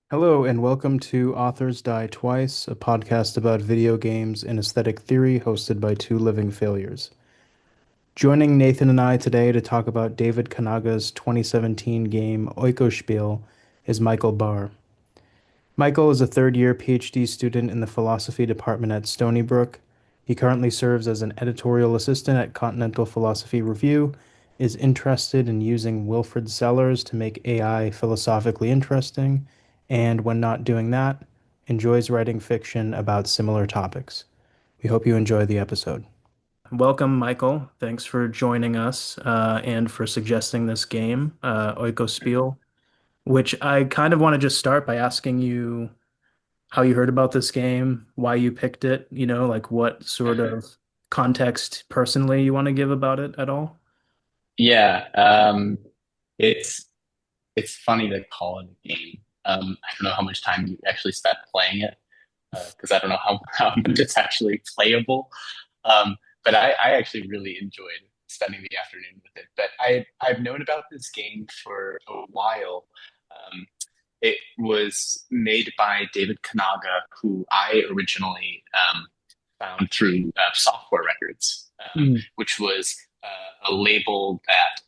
Hello, and welcome to Authors Die Twice, a podcast about video games and aesthetic theory hosted by two living failures. Joining Nathan and I today to talk about David Kanaga's 2017 game Oikospiel is Michael Barr. Michael is a third-year PhD student in the philosophy department at Stony Brook. He currently serves as an editorial assistant at Continental Philosophy Review, is interested in using Wilfrid Sellars to make AI philosophically interesting, and when not doing that, enjoys writing fiction about similar topics. We hope you enjoy the episode. Welcome, Michael. Thanks for joining us and for suggesting this game, Oikospiel, which I kind of want to just start by asking you how you heard about this game, why you picked it, like what sort of context personally you want to give about it at all. Yeah, it's it's funny to call it a game. I don't know how much time you actually spent playing it because I don't know how much it's actually playable. But I actually really enjoyed spending the afternoon with it. But I've known about this game for a while. It was made by David Kanaga, who I originally found through Software Records, Mm, which was a label that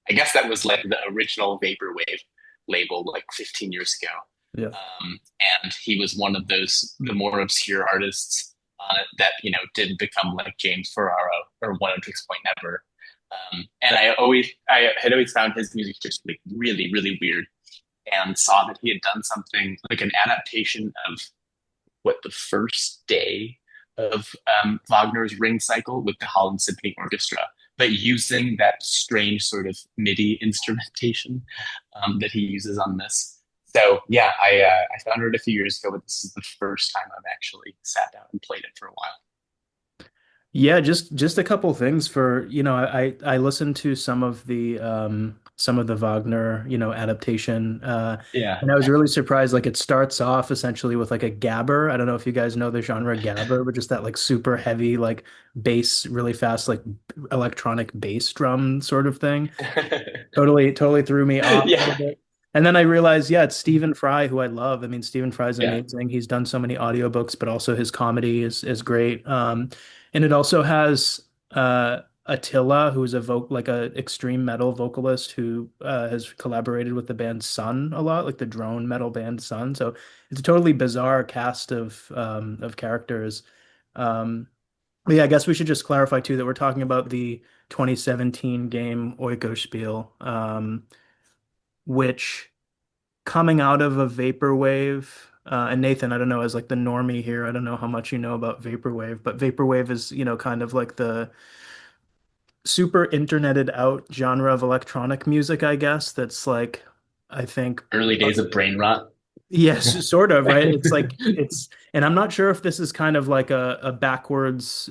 I guess that was like the original vaporwave label like 15 years ago. yeah. Um, and he was one of the more obscure artists on it that didn't become like James Ferraro or One of Tricks Point Never. And I had always found his music just like really weird, and saw that he had done something like an adaptation of what the first day of Wagner's Ring Cycle with the Holland Symphony Orchestra, but using that strange sort of MIDI instrumentation that he uses on this. So yeah, I found it a few years ago, but this is the first time I've actually sat down and played it for a while. Yeah, just a couple things for, I listened to some of the Wagner, adaptation Yeah. and I was really surprised like it starts off essentially with like a gabber. I don't know if you guys know the genre gabber, but just that like super heavy like bass, really fast like electronic bass drum sort of thing. Totally threw me off a little Yeah. bit. And then I realized, yeah, it's Stephen Fry, who I love. I mean, Stephen Fry's Yeah. amazing. He's done so many audiobooks, but also his comedy is great. And it also has Attila, who's a like a extreme metal vocalist who has collaborated with the band Sun a lot, like the drone metal band Sun. So it's a totally bizarre cast of characters. Um, but yeah, I guess we should just clarify too that we're talking about the 2017 game Oikospiel, which coming out of a vaporwave, and Nathan, I don't know, as like the normie here, I don't know how much you know about vaporwave, but vaporwave is, kind of like the super interneted out genre of electronic music, I guess, that's like, I think, Early days of brain rot. yes, sort of, right? It's like, and I'm not sure if this is kind of like a backwards,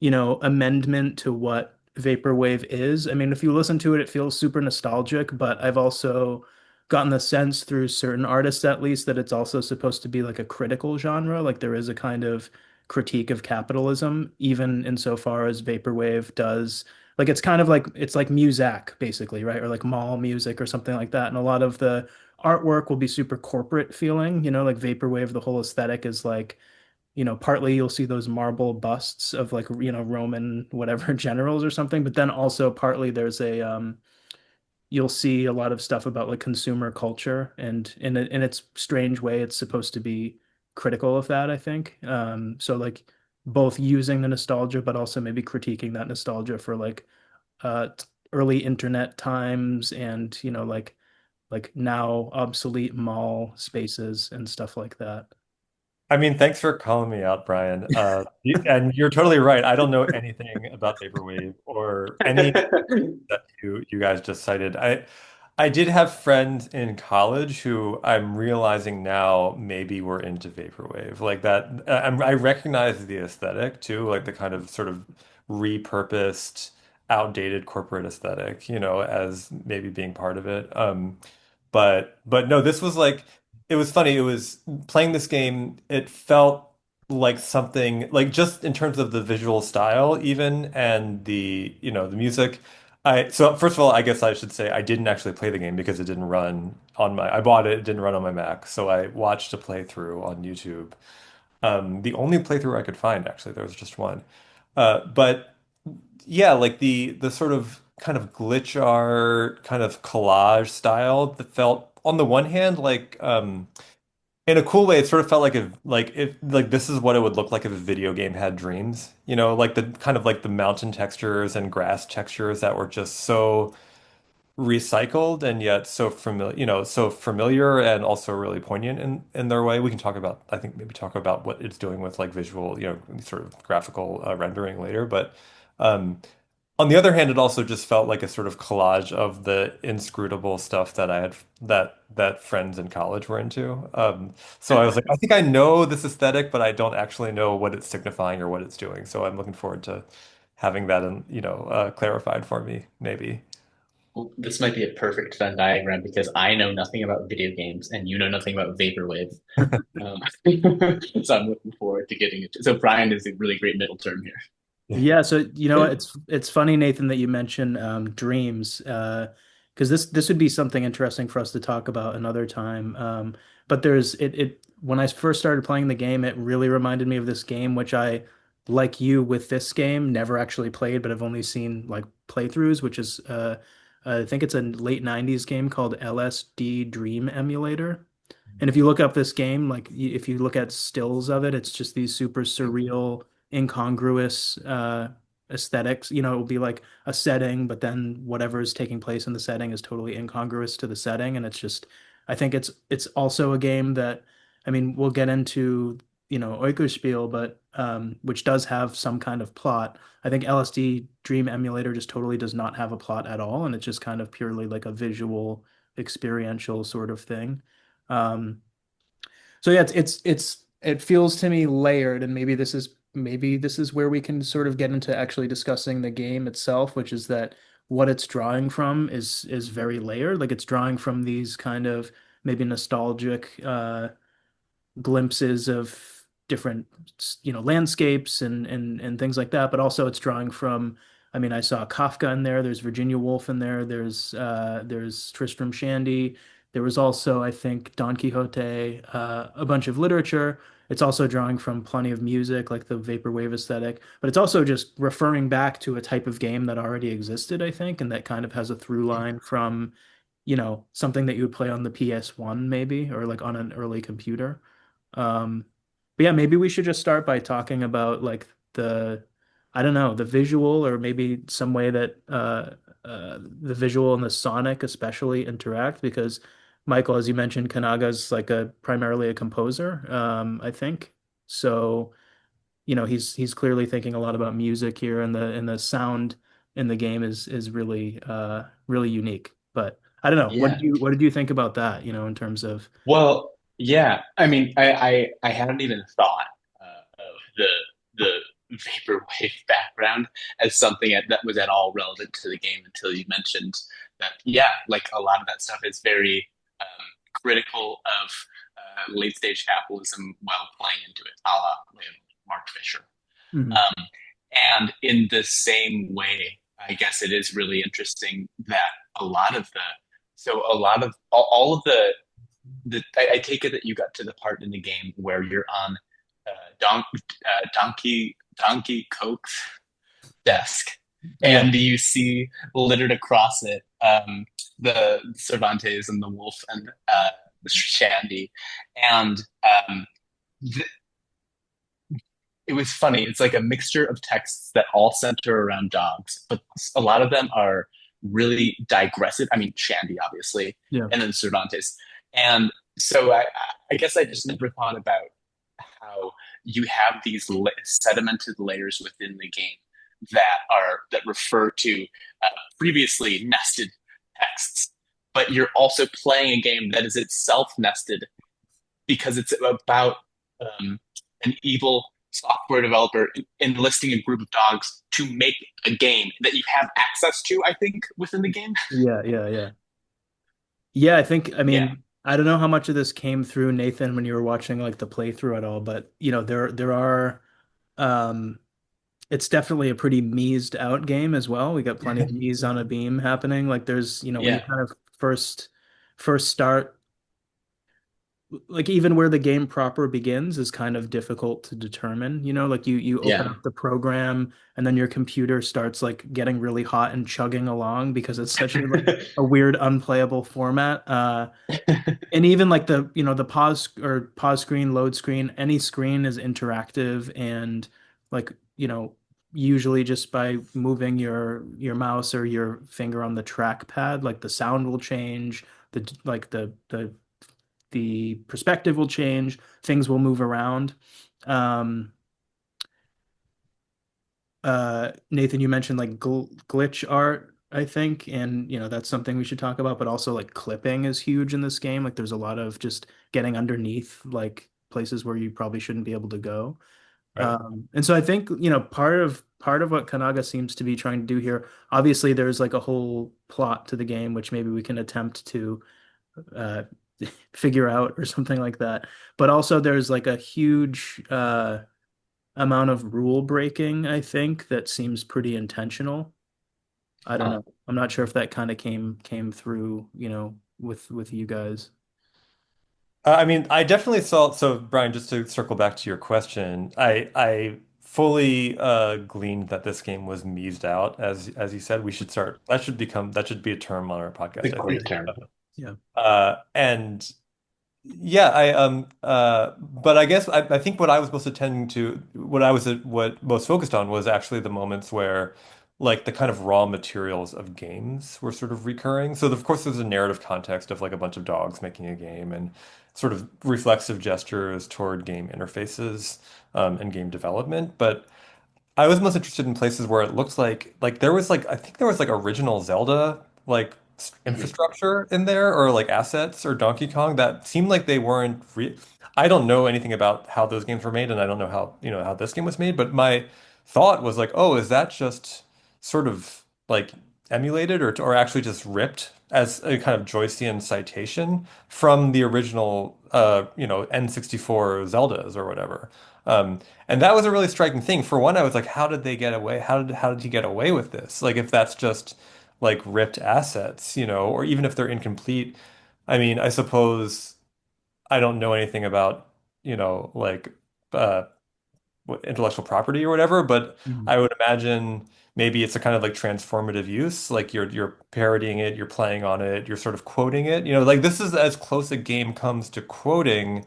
amendment to what vaporwave is. I mean, if you listen to it, it feels super nostalgic, but I've also gotten the sense through certain artists at least that it's also supposed to be like a critical genre. Like there is a kind of critique of capitalism, even insofar as vaporwave does. Like it's kind of like it's like Muzak, basically, right? Or like mall music or something like that. And a lot of the artwork will be super corporate feeling, like vaporwave, the whole aesthetic is like partly you'll see those marble busts of like, Roman whatever generals or something, but then also partly there's you'll see a lot of stuff about like consumer culture, and in its strange way, it's supposed to be critical of that, I think. So like both using the nostalgia, but also maybe critiquing that nostalgia for like uh, early internet times and, like now obsolete mall spaces and stuff like that. I mean, thanks for calling me out, Brian. And you're totally right. I don't know anything about vaporwave or any that you guys just cited. I did have friends in college who I'm realizing now maybe were into vaporwave. Like that, I recognize the aesthetic too, like the kind of sort of repurposed, outdated corporate aesthetic, as maybe being part of it. But no, this was like it was funny. It was playing this game, it felt like something like just in terms of the visual style even and the music. I so first of all, I guess I should say I didn't actually play the game because it didn't run on my, I bought it, it didn't run on my Mac, so I watched a playthrough on YouTube. The only playthrough I could find, actually, there was just one. But yeah, like the sort of kind of glitch art, kind of collage style that felt on the one hand like in a cool way, it sort of felt like if this is what it would look like if a video game had dreams. You know, like the kind of like the mountain textures and grass textures that were just so recycled and yet so familiar, so familiar and also really poignant in their way. We can talk about, I think maybe talk about what it's doing with like visual, sort of graphical rendering later. But um, on the other hand, it also just felt like a sort of collage of the inscrutable stuff that I had that friends in college were into. So I was like, I think I know this aesthetic, but I don't actually know what it's signifying or what it's doing. So I'm looking forward to having that, clarified for me, maybe. Well, this might be a perfect Venn diagram because I know nothing about video games and you know nothing about vaporwave. Um, so I'm looking forward to getting it. So Brian is a really great middle term Yeah, so here. it's funny, Nathan, that you mention dreams, because this would be something interesting for us to talk about another time. But there's it when I first started playing the game, it really reminded me of this game, which I, like you with this game, never actually played, but I've only seen like playthroughs, which is I think it's a late 90s game called LSD Dream Emulator. And if you look up this game, like if you look at stills of it, it's just these super surreal, incongruous aesthetics. You know, it will be like a setting, but then whatever is taking place in the setting is totally incongruous to the setting. And it's just, I think it's also a game that, I mean, we'll get into, Oikospiel, but which does have some kind of plot. I think LSD Dream Emulator just totally does not have a plot at all, and it's just kind of purely like a visual, experiential sort of thing. Um, so yeah, it feels to me layered, and maybe this is where we can sort of get into actually discussing the game itself, which is that what it's drawing from is very layered. Like it's drawing from these kind of maybe nostalgic glimpses of different landscapes and things like that, but also it's drawing from, I mean, I saw Kafka in there, there's Virginia Woolf in there, there's Tristram Shandy, there was also, I think, Don Quixote, a bunch of literature. It's also drawing from plenty of music like the vaporwave aesthetic, but it's also just referring back to a type of game that already existed, I think, and that kind of has a through line from something that you would play on the PS1 maybe, or like on an early computer. Um, but yeah, maybe we should just start by talking about like I don't know, the visual, or maybe some way that the visual and the sonic especially interact, because Michael, as you mentioned, Kanaga's like a primarily a composer, I think. So, he's clearly thinking a lot about music here, and the sound in the game is really really unique. But I don't know. Yeah. What did you think about that, in terms of Well, yeah. I mean, I hadn't even thought of the vaporwave background as something that was at all relevant to the game until you mentioned that. Yeah, like a lot of that stuff is very critical of late stage capitalism while playing into it, a la Mark Fisher. Mhm. Um, and in the same way, I guess it is really interesting that a lot of the so a lot of all of I take it that you got to the part in the game where you're on Donkey Coke's desk, Yeah. and you see littered across it the Cervantes and the Wolf and Shandy, and th it was funny. It's like a mixture of texts that all center around dogs, but a lot of them are really digressive. I mean, Shandy, obviously, Yeah. and then Cervantes. And so I guess I just never thought about how you have these sedimented layers within the game that refer to previously nested texts, but you're also playing a game that is itself nested because it's about um, an evil software developer enlisting a group of dogs to make a game that you have access to, I think, within the game. Yeah, yeah, yeah. Yeah, I think, I Yeah. mean, I don't know how much of this came through, Nathan, when you were watching like the playthrough at all, but there are um it's definitely a pretty meased out game as well. We got plenty of me's on a beam happening. Like there's, when you Yeah. kind of first first start, like even where the game proper begins is kind of difficult to determine, like you open Yeah. up the program and then your computer starts like getting really hot and chugging along because it's such a weird unplayable format. And even like the pause screen, load screen, any screen is interactive and like, usually just by moving your mouse or your finger on the trackpad, like the sound will change, the perspective will change, things will move around. Um, Nathan, you mentioned like glitch art, I think, and that's something we should talk about, but also like clipping is huge in this game. Like there's a lot of just getting underneath like places where you probably shouldn't be able to go. Right. And so I think, part of what Kanaga seems to be trying to do here, obviously there's like a whole plot to the game, which maybe we can attempt to uh figure out or something like that. But also there's like a huge amount of rule breaking, I think, that seems pretty intentional. I don't Huh. know. I'm not sure if that kind of came through, with you guys. I mean, I definitely saw. So, Brian, just to circle back to your question, I fully gleaned that this game was meased out, as you said. We should start. That should be a term on our A podcast, I think. great term. Yeah. And yeah, but I guess I think what I was most attending to, what most focused on was actually the moments where, like, the kind of raw materials of games were sort of recurring. So, of course, there's a narrative context of like a bunch of dogs making a game and sort of reflexive gestures toward game interfaces, and game development. But I was most interested in places where it looked like there was like I think there was like original Zelda like Mhm. infrastructure in there or like assets or Donkey Kong that seemed like they weren't re I don't know anything about how those games were made and I don't know how this game was made, but my thought was like, "Oh, is that just sort of like emulated or actually just ripped as a kind of Joycean citation from the original N64 Zeldas or whatever?" Um, and that was a really striking thing. For one, I was like, how did they get away? How did he get away with this? Like if that's just like ripped assets, or even if they're incomplete. I mean, I suppose I don't know anything about, like uh intellectual property or whatever, but Mhm. I would imagine maybe it's a kind of like transformative use, like you're parodying it, you're playing on it, you're sort of quoting it. Like this is as close a game comes to quoting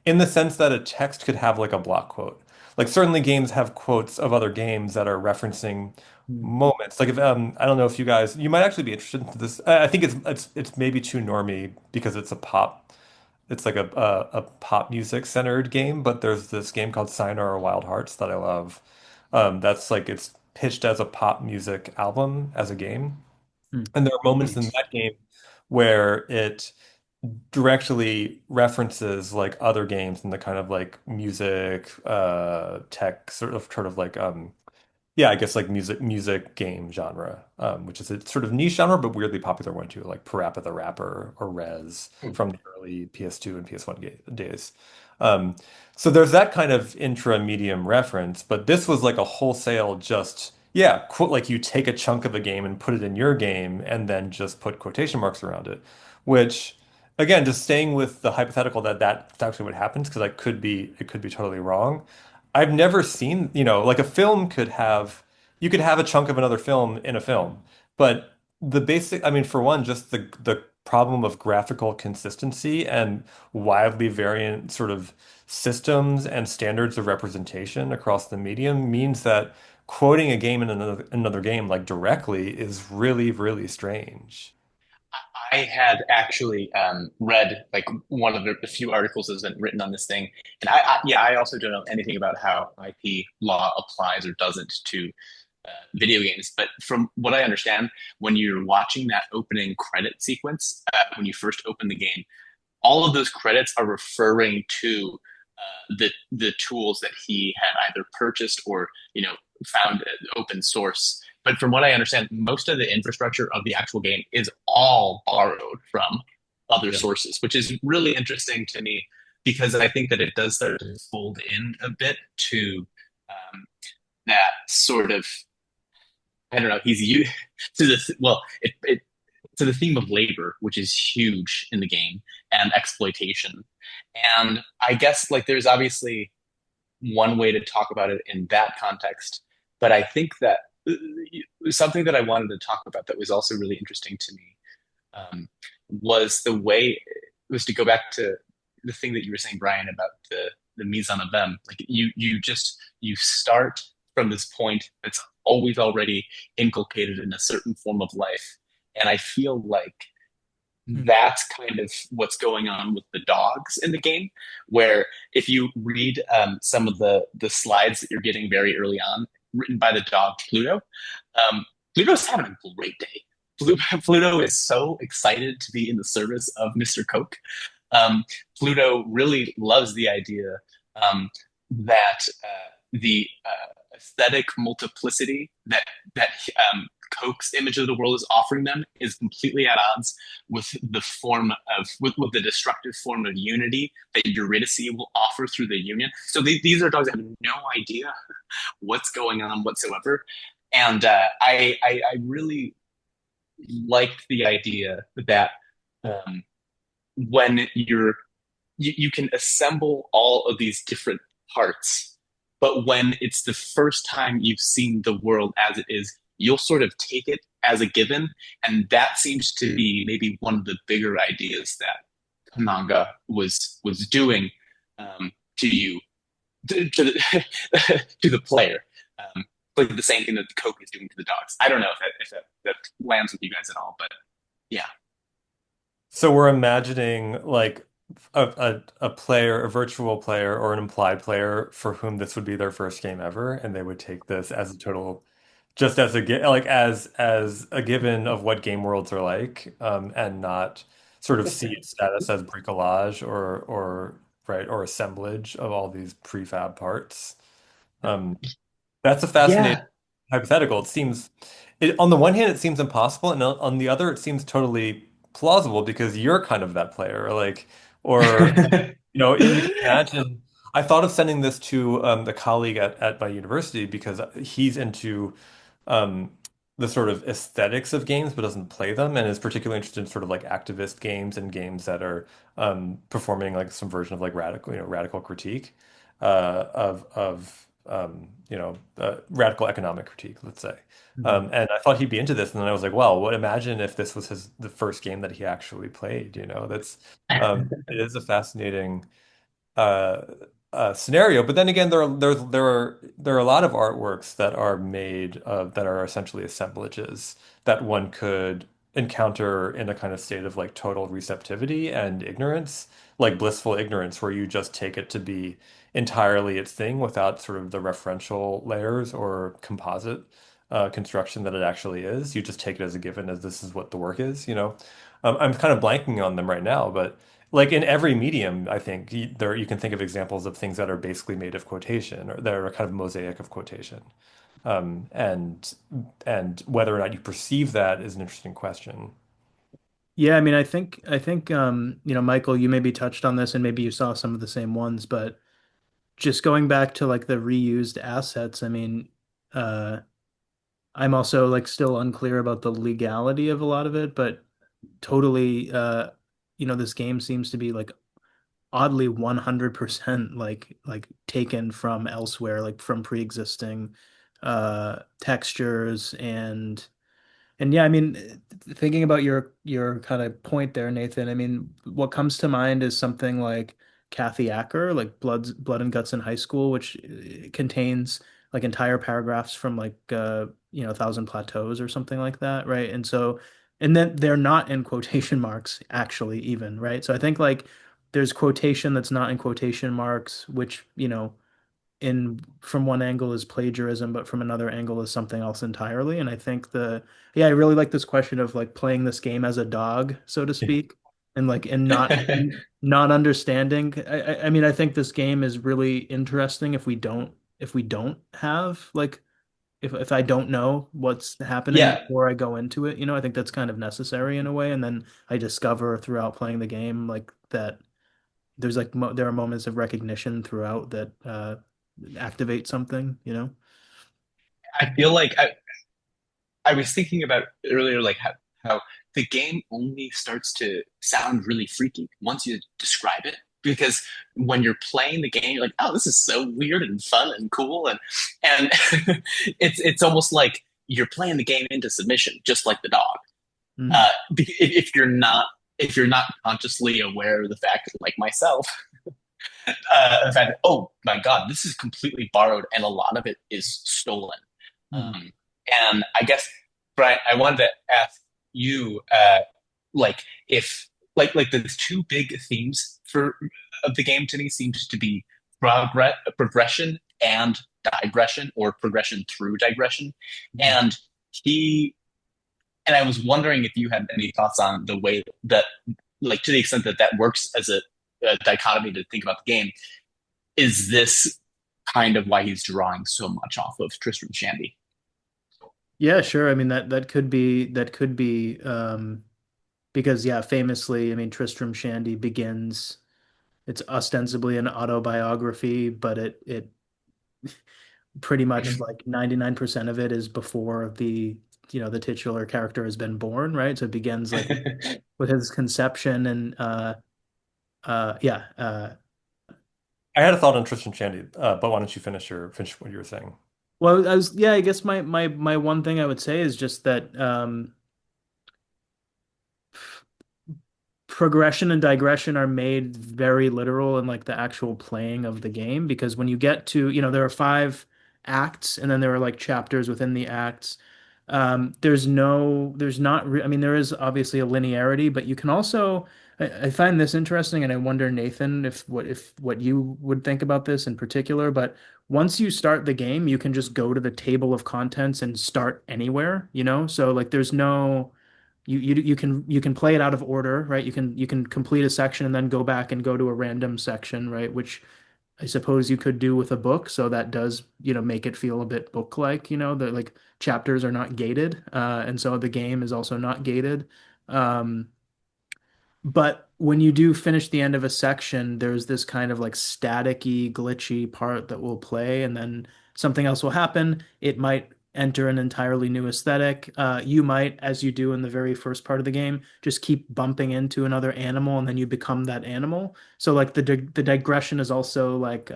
in the sense that a text could have like a block quote. Like certainly games have quotes of other games that are referencing Mhm. moments. Like if I don't know if you might actually be interested in this. I think it's maybe too normy because it's like a pop music centered game, but there's this game called Sayonara Wild Hearts that I love. That's like it's pitched as a pop music album as a game. Mhm. And there are moments in Mhm. that game where it directly references like other games in the kind of like music, tech sort of like yeah, I guess like music game genre, which is a sort of niche genre, but weirdly popular one too, like Parappa the Rapper or Rez from the early PS2 and PS1 days. Um, so there's that kind of intra-medium reference, but this was like a wholesale just, yeah, quote, like you take a chunk of a game and put it in your game and then just put quotation marks around it, which again, just staying with the hypothetical that that's actually what happens, because it could be totally wrong. I've never seen, like a film you could have a chunk of another film in a film, but I mean, for one, just the problem of graphical consistency and wildly variant sort of systems and standards of representation across the medium means that quoting a game in another game like directly is really, really strange. I had actually read like one of the few articles that's been written on this thing, and yeah, I also don't know anything about how IP law applies or doesn't to video games. But from what I understand, when you're watching that opening credit sequence, when you first open the game, all of those credits are referring to the tools that he had either purchased or found open source. But from what I understand, most of the infrastructure of the actual game is all borrowed from other Yeah. sources, which is really interesting to me because I think that it does start to fold in a bit to that sort of I don't know. He's used to this. Well, it to the theme of labor, which is huge in the game, and exploitation. And I guess like there's obviously one way to talk about it in that context, but I think that something that I wanted to talk about that was also really interesting to me was the way was to go back to the thing that you were saying, Brian, about the mise en abîme. Like you start from this point that's always already inculcated in a certain form of life, and I feel like Hmm. that's kind of what's going on with the dogs in the game. Where if you read some of the slides that you're getting very early on, written by the dog Pluto, Pluto's having a great day. Pluto is so excited to be in the service of Mr. Coke. Pluto really loves the idea that the aesthetic multiplicity that Coke's image of the world is offering them is completely at odds with the form of with the destructive form of unity that Eurydice will offer through the union. So these are dogs that have no idea what's going on whatsoever, and I really liked the idea that um, when you can assemble all of these different parts, but when it's the first time you've seen the world as it is, you'll sort of take it as a given, and that seems to be maybe one of the bigger ideas that Kananga was doing to you to the to the player. Like the same thing that the Coke is doing to the dogs. I don't know if that lands with you guys at all, but yeah. So we're imagining like a player, a virtual player, or an implied player for whom this would be their first game ever, and they would take this as a total, just as like as a given of what game worlds are like, and not sort of see its status as bricolage or right or assemblage of all these prefab parts. Um, that's a fascinating Yeah. hypothetical. On the one hand, it seems impossible, and on the other, it seems totally plausible because you're kind of that player, like, or you can imagine. I thought of sending this to the colleague at my university because he's into um, the sort of aesthetics of games but doesn't play them and is particularly interested in sort of like activist games and games that are performing like some version of like radical critique of radical economic critique, let's say. Mhm. And I thought he'd be into this, and then I was like, well, imagine if this was the first game that he actually played, that's it is a fascinating uh, scenario. But then again, there are a lot of artworks that are made that are essentially assemblages that one could encounter in a kind of state of like total receptivity and ignorance, like blissful ignorance, where you just take it to be entirely its thing without sort of the referential layers or composite construction that it actually is. You just take it as a given as this is what the work is, I'm kind of blanking on them right now, but like in every medium, I think you can think of examples of things that are basically made of quotation or that are a kind of mosaic of quotation. Um, and and whether or not you perceive that is an interesting question. Yeah, I mean, I think Michael, you maybe touched on this and maybe you saw some of the same ones, but just going back to like the reused assets, I mean, uh I'm also like still unclear about the legality of a lot of it, but totally this game seems to be like oddly 100% like taken from elsewhere, like from pre-existing textures and yeah, I mean, thinking about your kind of point there, Nathan, I mean, what comes to mind is something like Kathy Acker, like Blood and Guts in High School, which contains like entire paragraphs from like Thousand Plateaus or something like that, right? And so, and then they're not in quotation marks actually even, right? So I think like there's quotation that's not in quotation marks, which, in from one angle is plagiarism, but from another angle is something else entirely. And I think yeah, I really like this question of like playing this game as a dog, so to speak, and like and not understanding. I mean, I think this game is really interesting if we don't have like if I don't know what's happening Yeah, before I go into it, I think that's kind of necessary in a way. And then I discover throughout playing the game like that there's like there are moments of recognition throughout that activate something. I feel like I was thinking about earlier, like how the game only starts to sound really freaky once you describe it. Because when you're playing the game, you're like, oh, this is so weird and fun and cool, and it's almost like you're playing the game into submission, just like the dog. Mhm. If you're not consciously aware of the fact, like myself, the fact that, oh my god, this is completely borrowed and a lot of it is stolen. Mhm. Um, and I guess, Brian, I wanted to ask you, like if like the two big themes for of the game to me seems to be progression and digression, or progression through digression. Mhm. And he and I was wondering if you had any thoughts on the way that, like, to the extent that that works as a dichotomy to think about the game. Is this kind of why he's drawing so much off of Tristram Shandy? Yeah, sure. I mean that could be because yeah, famously, I mean Tristram Shandy begins it's ostensibly an autobiography, but it pretty much Mhm. like 99% of it is before the titular character has been born, right? So it begins like with his conception and yeah, I had a thought on Tristan Shandy, but why don't you finish what you were saying? well, yeah, I guess my one thing I would say is just that progression and digression are made very literal in like the actual playing of the game because when you get to, there are five acts and then there are like chapters within the acts. There's not, I mean, there is obviously a linearity, but you can also, I find this interesting and I wonder, Nathan, if what you would think about this in particular, but once you start the game, you can just go to the table of contents and start anywhere, So like there's no, you can play it out of order, right? You can complete a section and then go back and go to a random section, right? Which I suppose you could do with a book. So that does, make it feel a bit book-like, the like chapters are not gated, and so the game is also not gated. Um, but when you do finish the end of a section, there's this kind of like staticky, glitchy part that will play, and then something else will happen. It might enter an entirely new aesthetic. You might, as you do in the very first part of the game, just keep bumping into another animal, and then you become that animal. So like the digression is also like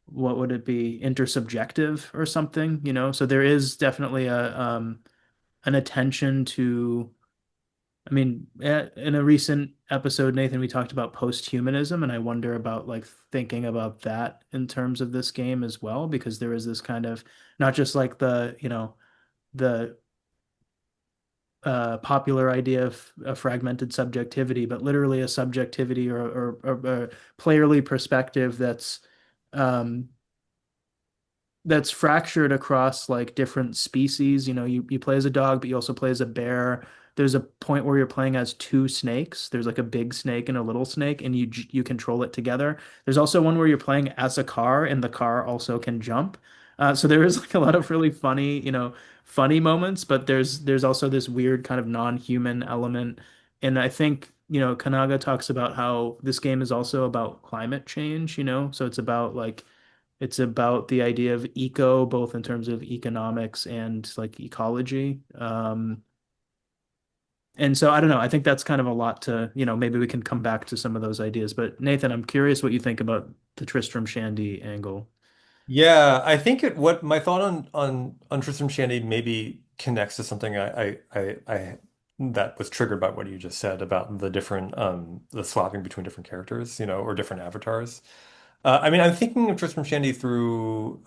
what would it be, intersubjective or something, So there is definitely a an attention to. I mean, in a recent episode, Nathan, we talked about post-humanism, and I wonder about like thinking about that in terms of this game as well, because there is this kind of not just like the popular idea of a fragmented subjectivity, but literally a subjectivity or a playerly perspective um, that's fractured across like different species. You play as a dog, but you also play as a bear. There's a point where you're playing as two snakes. There's like a big snake and a little snake, and you control it together. There's also one where you're playing as a car, and the car also can jump. So there is like a lot of really funny moments, but there's also this weird kind of non-human element. And I think, Kanaga talks about how this game is also about climate change, so it's about the idea of eco, both in terms of economics and like ecology. And so I don't know. I think that's kind of a lot to, maybe we can come back to some of those ideas. But Nathan, I'm curious what you think about the Tristram Shandy angle. Yeah, I think what my thought on Tristram Shandy maybe connects to something I that was triggered by what you just said about the different the swapping between different characters, or different avatars. I mean, I'm thinking of Tristram Shandy through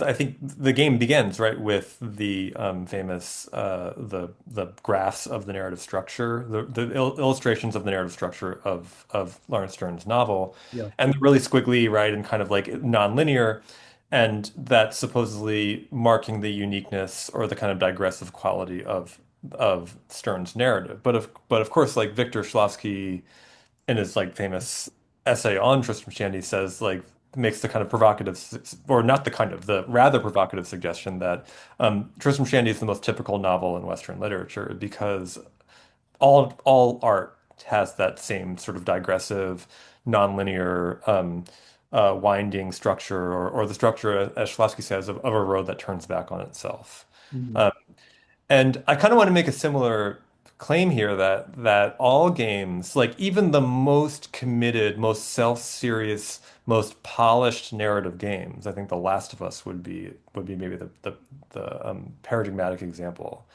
I think the game begins right with the famous the graphs of the narrative structure, the illustrations of the narrative structure of Lawrence Stern's novel, Yeah. and they're really squiggly, right, and kind of like non-linear, and that's supposedly marking the uniqueness or the kind of digressive quality of Stern's narrative. But of course, like Victor Shklovsky in his like famous essay on Tristram Shandy says like makes the kind of provocative or not the kind of the rather provocative suggestion that Tristram Shandy is the most typical novel in Western literature because all art has that same sort of digressive, nonlinear, winding structure, or the structure, as Shklovsky says, of a road that turns back on itself. Mhm. Um, And I kind of want to make a similar claim here that all games, like even the most committed, most self-serious, most polished narrative games, I think The Last of Us would be maybe the paradigmatic example,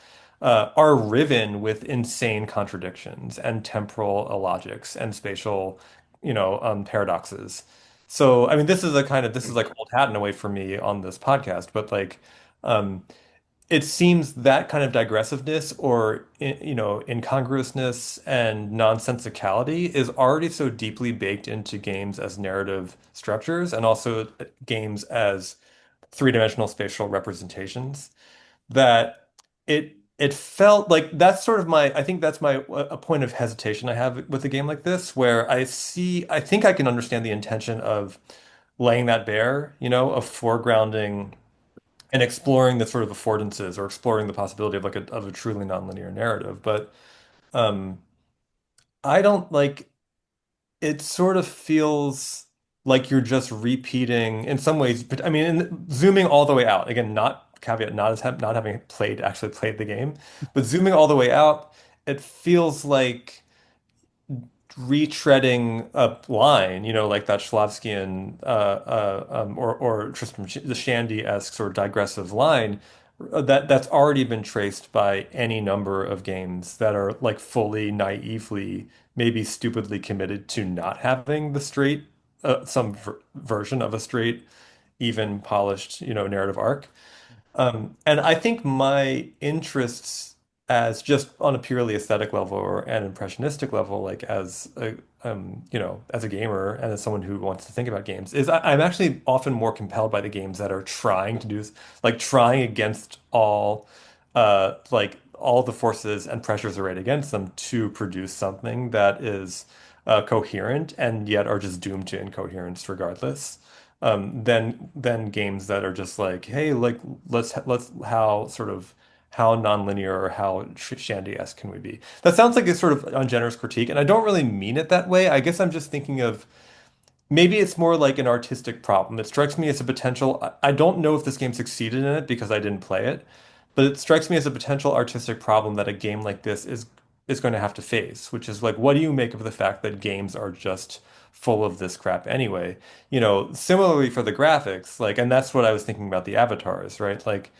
are riven with insane contradictions and temporal illogics and spatial, paradoxes. So, I mean, this is like old hat in a way for me on this podcast, but like, um, it seems that kind of digressiveness or incongruousness and nonsensicality is already so deeply baked into games as narrative structures and also games as three-dimensional spatial representations that it felt like that's sort of my I think that's my a point of hesitation I have with a game like this where I think I can understand the intention of laying that bare, of foregrounding and exploring the sort of affordances or exploring the possibility of a truly nonlinear narrative. But um, I don't like it. Sort of feels like you're just repeating in some ways. But I mean, zooming all the way out again, not caveat, not having actually played the game, but zooming all the way out, it feels like retreading a line, like that Schlavskian or Tristram the Shandy-esque sort of digressive line that's already been traced by any number of games that are like fully naively, maybe stupidly committed to not having the straight, some version of a straight, even polished, narrative arc. And I think my interests as just on a purely aesthetic level or an impressionistic level, like as a gamer and as someone who wants to think about games, is I'm actually often more compelled by the games that are trying to do, like trying against like all the forces and pressures arrayed against them to produce something that is coherent and yet are just doomed to incoherence regardless than games that are just like, hey, like let's how nonlinear or how Shandy-esque can we be? That sounds like a sort of ungenerous critique, and I don't really mean it that way. I guess I'm just thinking of maybe it's more like an artistic problem. It strikes me as a potential. I don't know if this game succeeded in it because I didn't play it, but it strikes me as a potential artistic problem that a game like this is going to have to face, which is like, what do you make of the fact that games are just full of this crap anyway? Similarly for the graphics, like, and that's what I was thinking about the avatars, right? Like,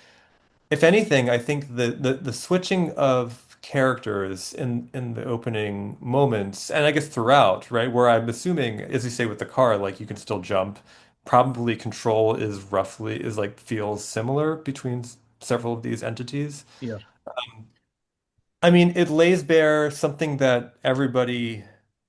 if anything, I think the switching of characters in the opening moments, and I guess throughout, right, where I'm assuming, as you say with the car, like you can still jump. Probably control is like feels similar between several of these entities. Yeah. I mean, it lays bare something that everybody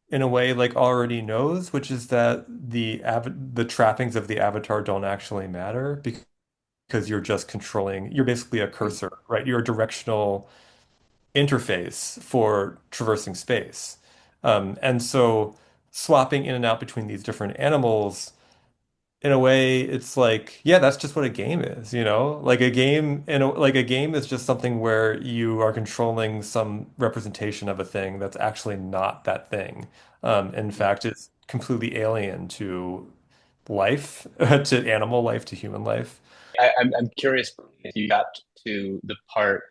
in a way like already knows, which is that the trappings of the avatar don't actually matter because you're basically a cursor, right? You're a directional interface for traversing space. And so swapping in and out between these different animals, in a way, it's like, yeah, that's just what a game is, Like a game is just something where you are controlling some representation of a thing that's actually not that thing. In fact, it's completely alien to life, to animal life, to human life. I'm curious if you got to the part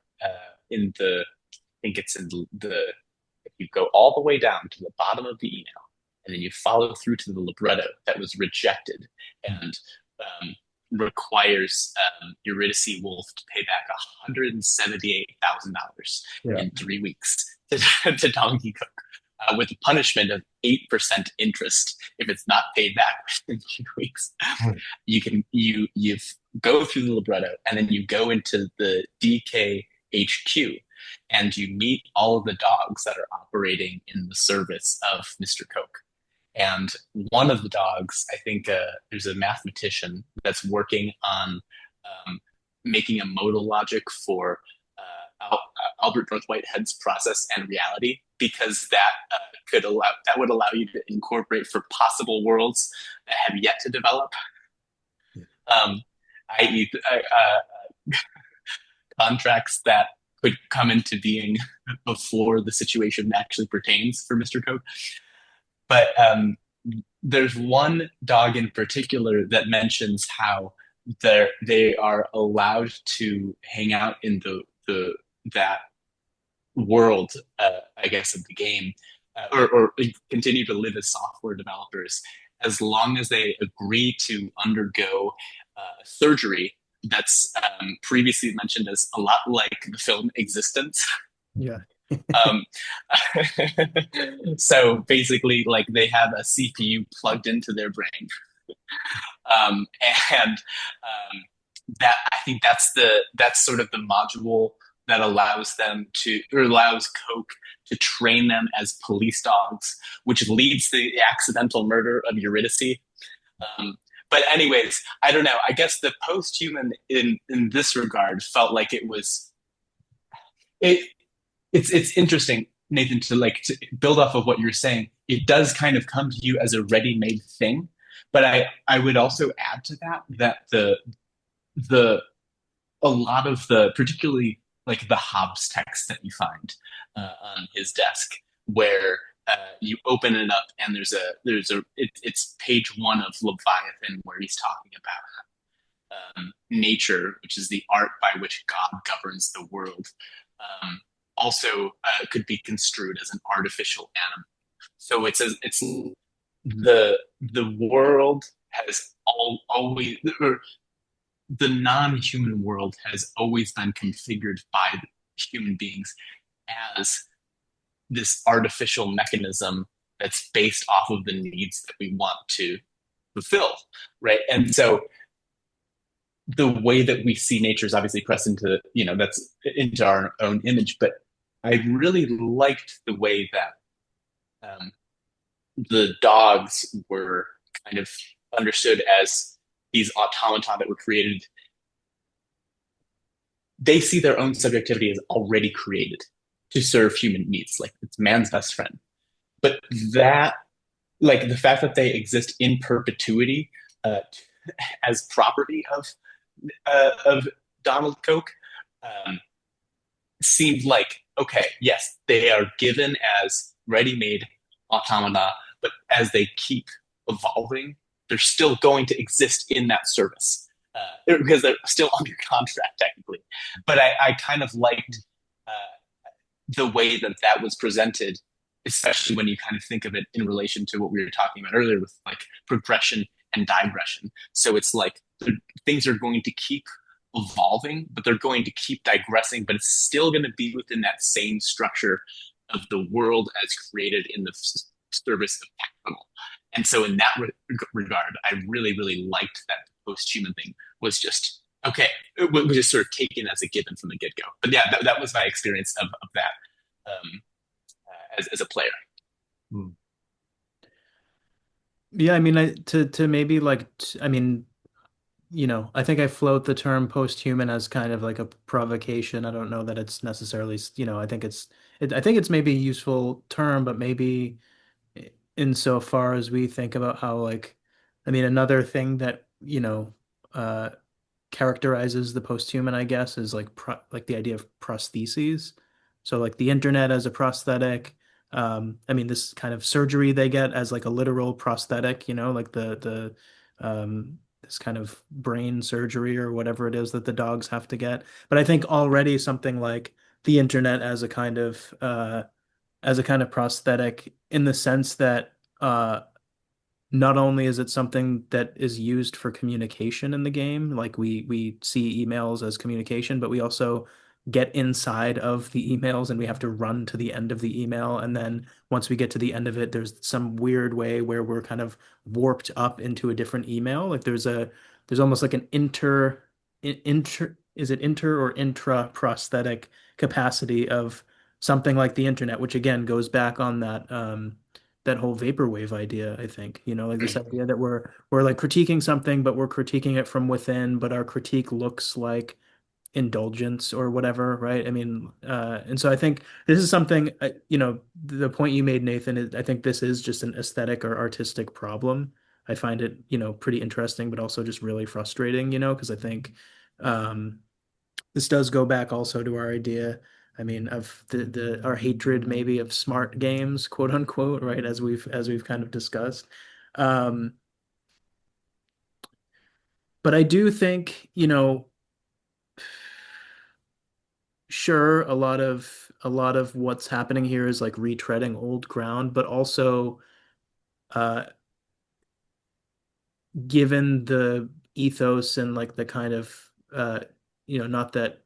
in the, I think it's in if you go all the way down to the bottom of the email and then you follow through to the libretto that was rejected and requires Eurydice Wolf to pay back $178,000 Yeah. in 3 weeks to Donkey Kong. With a punishment of 8% interest if it's not paid back within 2 weeks. You go through the libretto and then you go into the DK HQ and you meet all of the dogs that are operating in the service of Mr. Coke. And one of the dogs, I think there's a mathematician that's working on making a modal logic for Albert North Whitehead's process and reality, because that would allow you to incorporate for possible worlds that have yet to develop, um, i.e., contracts that could come into being before the situation actually pertains for Mr. Coke. But there's one dog in particular that mentions how they are allowed to hang out in the that world, I guess, of the game, or continue to live as software developers as long as they agree to undergo surgery that's previously mentioned as a lot like the film Existence. Yeah. Um, so basically, like they have a CPU plugged into their brain, um, and that I think that's sort of the module that allows them to or allows Coke to train them as police dogs, which leads to the accidental murder of Eurydice. Um, but anyways, I don't know. I guess the post-human in this regard felt like it was it. It's interesting, Nathan, to build off of what you're saying. It does kind of come to you as a ready-made thing, but I would also add to that that the a lot of the particularly like the Hobbes text that you find on his desk, where you open it up and it's page one of Leviathan where he's talking about nature, which is the art by which God governs the world, also could be construed as an artificial animal. So it's the world has always, or the non-human world has always been configured by human beings as this artificial mechanism that's based off of the needs that we want to fulfill, right? And so the way that we see nature is obviously pressed into, that's into our own image, but I really liked the way that the dogs were kind of understood as these automata that were created. They see their own subjectivity as already created to serve human needs, like it's man's best friend. But that, like the fact that they exist in perpetuity as property of Donald Coke, um, seemed like okay, yes, they are given as ready-made automata, but as they keep evolving, they're still going to exist in that service because they're still under contract technically. But I kind of liked the way that that was presented, especially when you kind of think of it in relation to what we were talking about earlier with like progression and digression. So it's like things are going to keep evolving, but they're going to keep digressing, but it's still going to be within that same structure of the world as created in the service of capital. And so, in that regard, I really, really liked that post-human thing was just okay. It was just sort of taken as a given from the get-go. But yeah, that was my experience of that as a player. Hmm. Yeah, I mean, to maybe I mean, I think I float the term post-human as kind of like a provocation. I don't know that it's necessarily, I think it's maybe a useful term, but maybe insofar as we think about how I mean, another thing that, uh, characterizes the post-human, I guess, is like the idea of prostheses. So like the internet as a prosthetic. I mean, this kind of surgery they get as like a literal prosthetic, like this kind of brain surgery or whatever it is that the dogs have to get. But I think already something like the internet as a kind of prosthetic in the sense that not only is it something that is used for communication in the game, like we see emails as communication, but we also get inside of the emails and we have to run to the end of the email. And then once we get to the end of it, there's some weird way where we're kind of warped up into a different email. Like there's almost like an is it inter or intra prosthetic capacity of something like the internet, which again goes back on that whole vaporwave idea, I think, like this idea that we're like critiquing something, but we're critiquing it from within, but our critique looks like indulgence or whatever, right? I mean, and so I think this is something, the point you made, Nathan, is I think this is just an aesthetic or artistic problem. I find it, pretty interesting, but also just really frustrating, because I think this does go back also to our idea, I mean, of the our hatred maybe of smart games, quote unquote, right? As we've kind of discussed. Um, but I do think, sure, a lot of what's happening here is like retreading old ground, but also uh given the ethos and like the kind of not that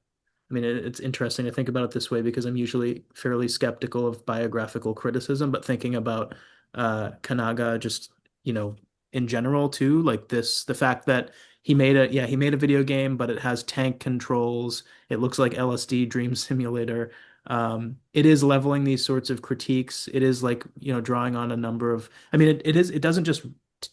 I mean it's interesting to think about it this way because I'm usually fairly skeptical of biographical criticism, but thinking about Kanaga just, you know, in general too, like this the fact that he made a video game, but it has tank controls. It looks like LSD Dream Simulator. It is leveling these sorts of critiques. It is like, you know, drawing on a number of, I mean, it doesn't just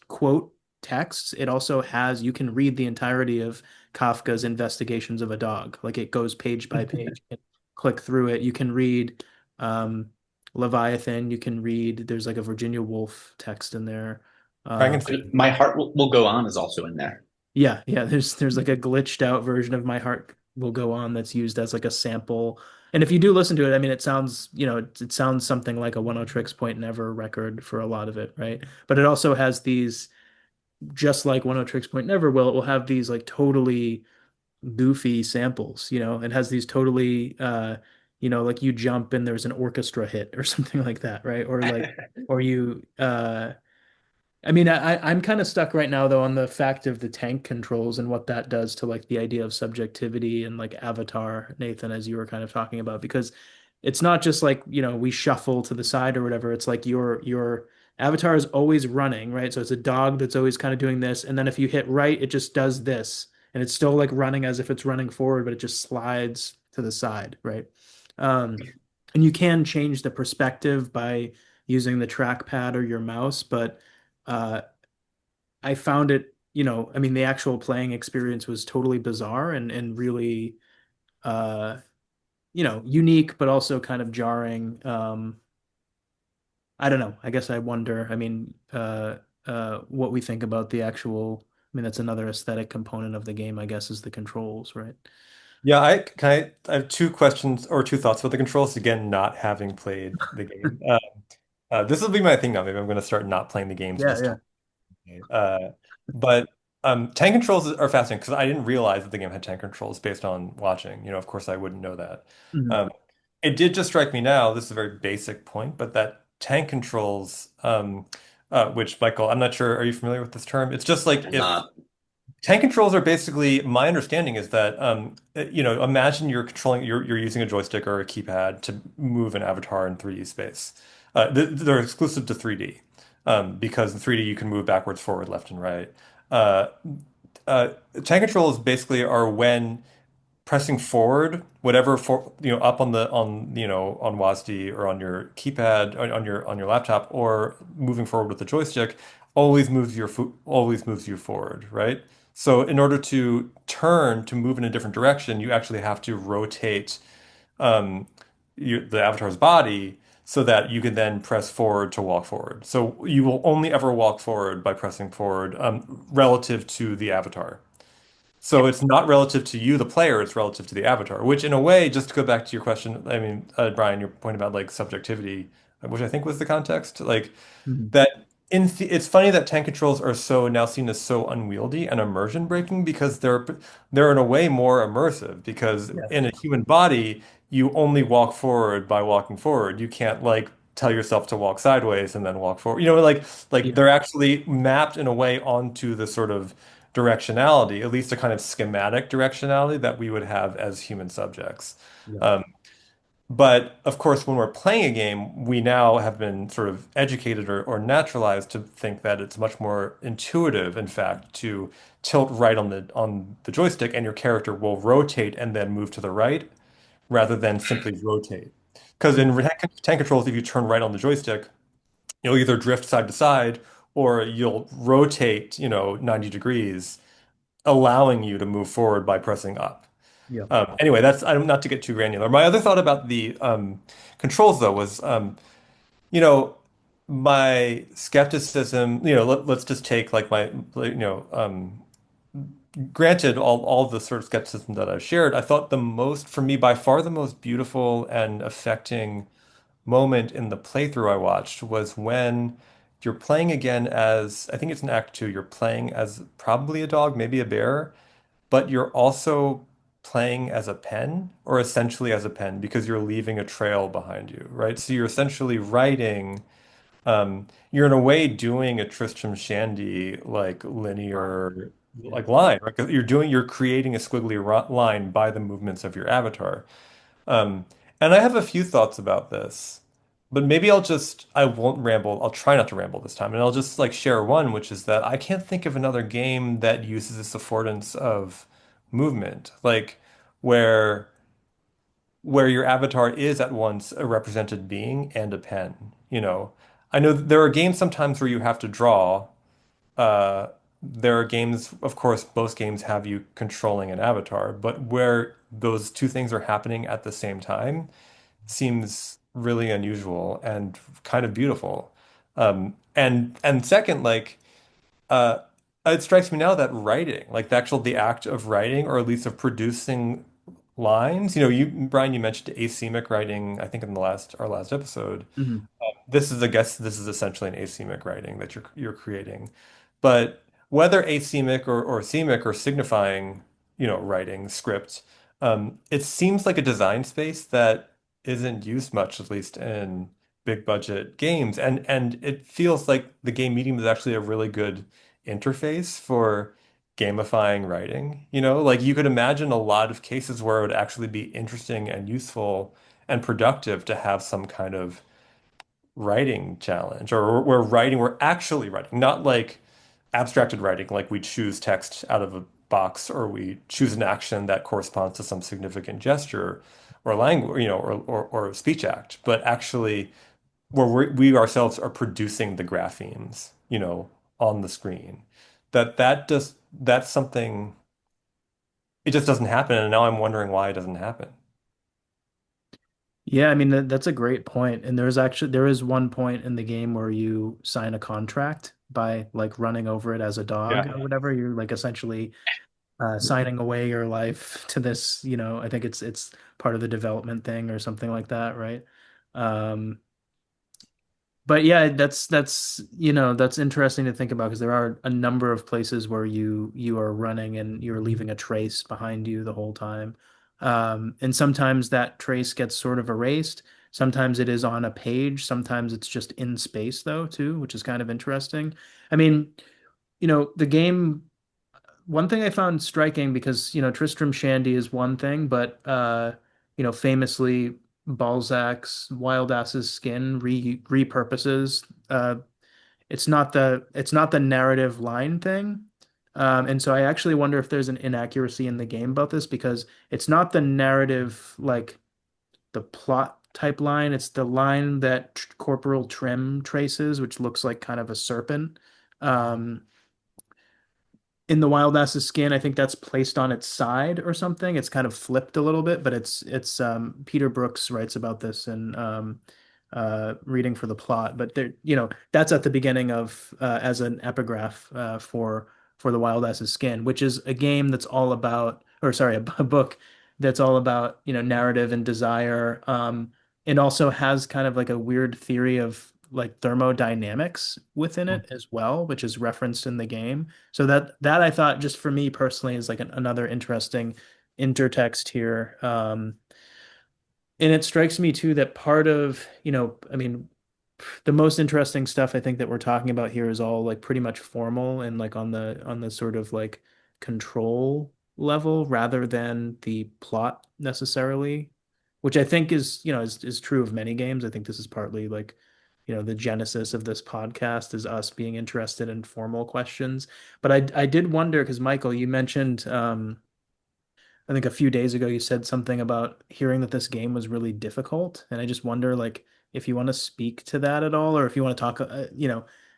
quote texts, it also has, you can read the entirety of Kafka's Investigations of a Dog. Like it goes page by page. You can click through it. You can read um, Leviathan. You can read, there's like a Virginia Woolf text in there. Uh, Frankenstein. My heart will go on is also in there. yeah, yeah, there's like a glitched out version of My Heart Will Go On that's used as like a sample. And if you do listen to it, I mean, it sounds, you know, it sounds something like a One O Tricks Point Never record for a lot of it, right? But it also has these just like One O Tricks Point Never will, it will have these like totally goofy samples, you know, it has these totally like you jump and there's an orchestra hit or something like that, right? Or like or you I mean, I'm kind of stuck right now though on the fact of the tank controls and what that does to like the idea of subjectivity and like Avatar, Nathan, as you were kind of talking about, because it's not just like, you know, we shuffle to the side or whatever. It's like your Avatar is always running, right? So it's a dog that's always kind of doing this, and then if you hit right, it just does this, and it's still like running as if it's running forward, but it just slides to the side, right? And you can change the perspective by using the trackpad or your mouse, but uh, I found it, you know, I mean, the actual playing experience was totally bizarre and really, uh, you know, unique, but also kind of jarring. I don't know. I guess I wonder, I mean, what we think about the actual, I mean, that's another aesthetic component of the game, I guess, is the controls, right? Yeah, I have two questions or two thoughts about the controls. Again, not having played the game. This will be my thing now. Maybe I'm going to start not playing the games and Yeah, just yeah. talk. But tank controls are fascinating because I didn't realize that the game had tank controls based on watching. You know, of course, I wouldn't know that. Mhm. Um, it did just strike me now. This is a very basic point, but that tank controls, which Michael, I'm not sure. Are you familiar with this term? It's just like I'm if not. tank controls are basically, my understanding is that, imagine you're controlling, you're using a joystick or a keypad to move an avatar in 3D space. They're exclusive to 3D, because in 3D you can move backwards, forward, left, and right. Uh, uh, Tank controls basically are when pressing forward, whatever for up on on WASD or on your keypad on your laptop or moving forward with the joystick always moves you forward, right? So in order to turn to move in a different direction, you actually have to rotate um, the avatar's body so that you can then press forward to walk forward. So you will only ever walk forward by pressing forward relative to the avatar. So it's not relative to you, the player, it's relative to the avatar, which in a way, just to go back to your question, I mean, Brian, your point about like subjectivity, which I think was the context, like Mhm. that it's funny that tank controls are so now seen as so unwieldy and immersion breaking because they're in a way more immersive because Yeah. in a human body, you only walk forward by walking forward. You can't like tell yourself to walk sideways and then walk forward. You know, like Yeah. they're actually mapped in a way onto the sort of directionality, at least a kind of schematic directionality that we would have as human subjects. Yeah. Um, but of course, when we're playing a game, we now have been sort of educated or naturalized to think that it's much more intuitive, in fact, to tilt right on the joystick and your character will rotate and then move to the right rather than simply rotate. Because in Mhm. tank controls, if you turn right on the joystick, you'll either drift side to side or you'll rotate, 90 degrees, allowing you to move forward by pressing up. Yeah. Anyway, that's I'm not to get too granular. My other thought about the controls, though, was you know, my skepticism. Let's just take like granted all the sort of skepticism that I've shared. I thought the most, for me, by far the most beautiful and affecting moment in the playthrough I watched was when you're playing again as I think it's in Act 2. You're playing as probably a dog, maybe a bear, but you're also playing as a pen or essentially as a pen because you're leaving a trail behind you, right? So you're essentially writing, you're in a way doing a Tristram Shandy like linear like line, right? 'Cause you're creating a squiggly line by the movements of your avatar. Um, and I have a few thoughts about this, but maybe I won't ramble. I'll try not to ramble this time, and I'll just like share one, which is that I can't think of another game that uses this affordance of movement, like where where your avatar is at once a represented being and a pen. I know there are games sometimes where you have to draw. Uh, there are games, of course, most games have you controlling an avatar, but where those two things are happening at the same time seems really unusual and kind of beautiful. And second, uh, it strikes me now that writing, like the act of writing, or at least of producing lines, Brian, you mentioned asemic writing, I think in our last episode. Mhm. This is essentially an asemic writing that you're creating. But whether asemic or semic or signifying, writing script, it seems like a design space that isn't used much, at least in big budget games. And it feels like the game medium is actually a really good interface for gamifying writing. Like you could imagine a lot of cases where it would actually be interesting and useful and productive to have some kind of writing challenge, or where we're actually writing, not like abstracted writing, like we choose text out of a box or we choose an action that corresponds to some significant gesture or language, or speech act, but actually where we ourselves are producing the graphemes, on the screen. That's something, it just doesn't happen. And now I'm wondering why it doesn't happen. Yeah, I mean that's a great point. And there is one point in the game where you sign a contract by like running over it as a dog or Yeah. whatever. You're like essentially signing away your life to this, I think it's part of the development thing or something like that, right? Um, but yeah, that's interesting to think about because there are a number of places where you are running and you're leaving a trace behind you the whole time. And sometimes that trace gets sort of erased. Sometimes it is on a page. Sometimes it's just in space though, too, which is kind of interesting. I mean, the game one thing I found striking because, Tristram Shandy is one thing, but famously Balzac's Wild Ass's Skin repurposes it's not the narrative line thing. And so I actually wonder if there's an inaccuracy in the game about this because it's not the narrative like the plot type line, it's the line that Corporal Trim traces, which looks like kind of a serpent. Um, in the Wild Ass's Skin, I think that's placed on its side or something. It's kind of flipped a little bit, but it's Peter Brooks writes about this in reading for the plot. But there, that's at the beginning of as an epigraph for the Wild Ass's Skin, which is a game that's all about, or sorry, a book that's all about narrative and desire. It also has kind of like a weird theory of like thermodynamics within it as well, which is referenced in the game. So that I thought just for me personally is like another interesting intertext here. And it strikes me too that part of, I mean, the most interesting stuff I think that we're talking about here is all like pretty much formal and like on the sort of like control level rather than the plot necessarily, which I think is true of many games. I think this is partly like, the genesis of this podcast is us being interested in formal questions. But I did wonder because Michael, you mentioned I think a few days ago you said something about hearing that this game was really difficult, and I just wonder like if you want to speak to that at all, or if you want to talk,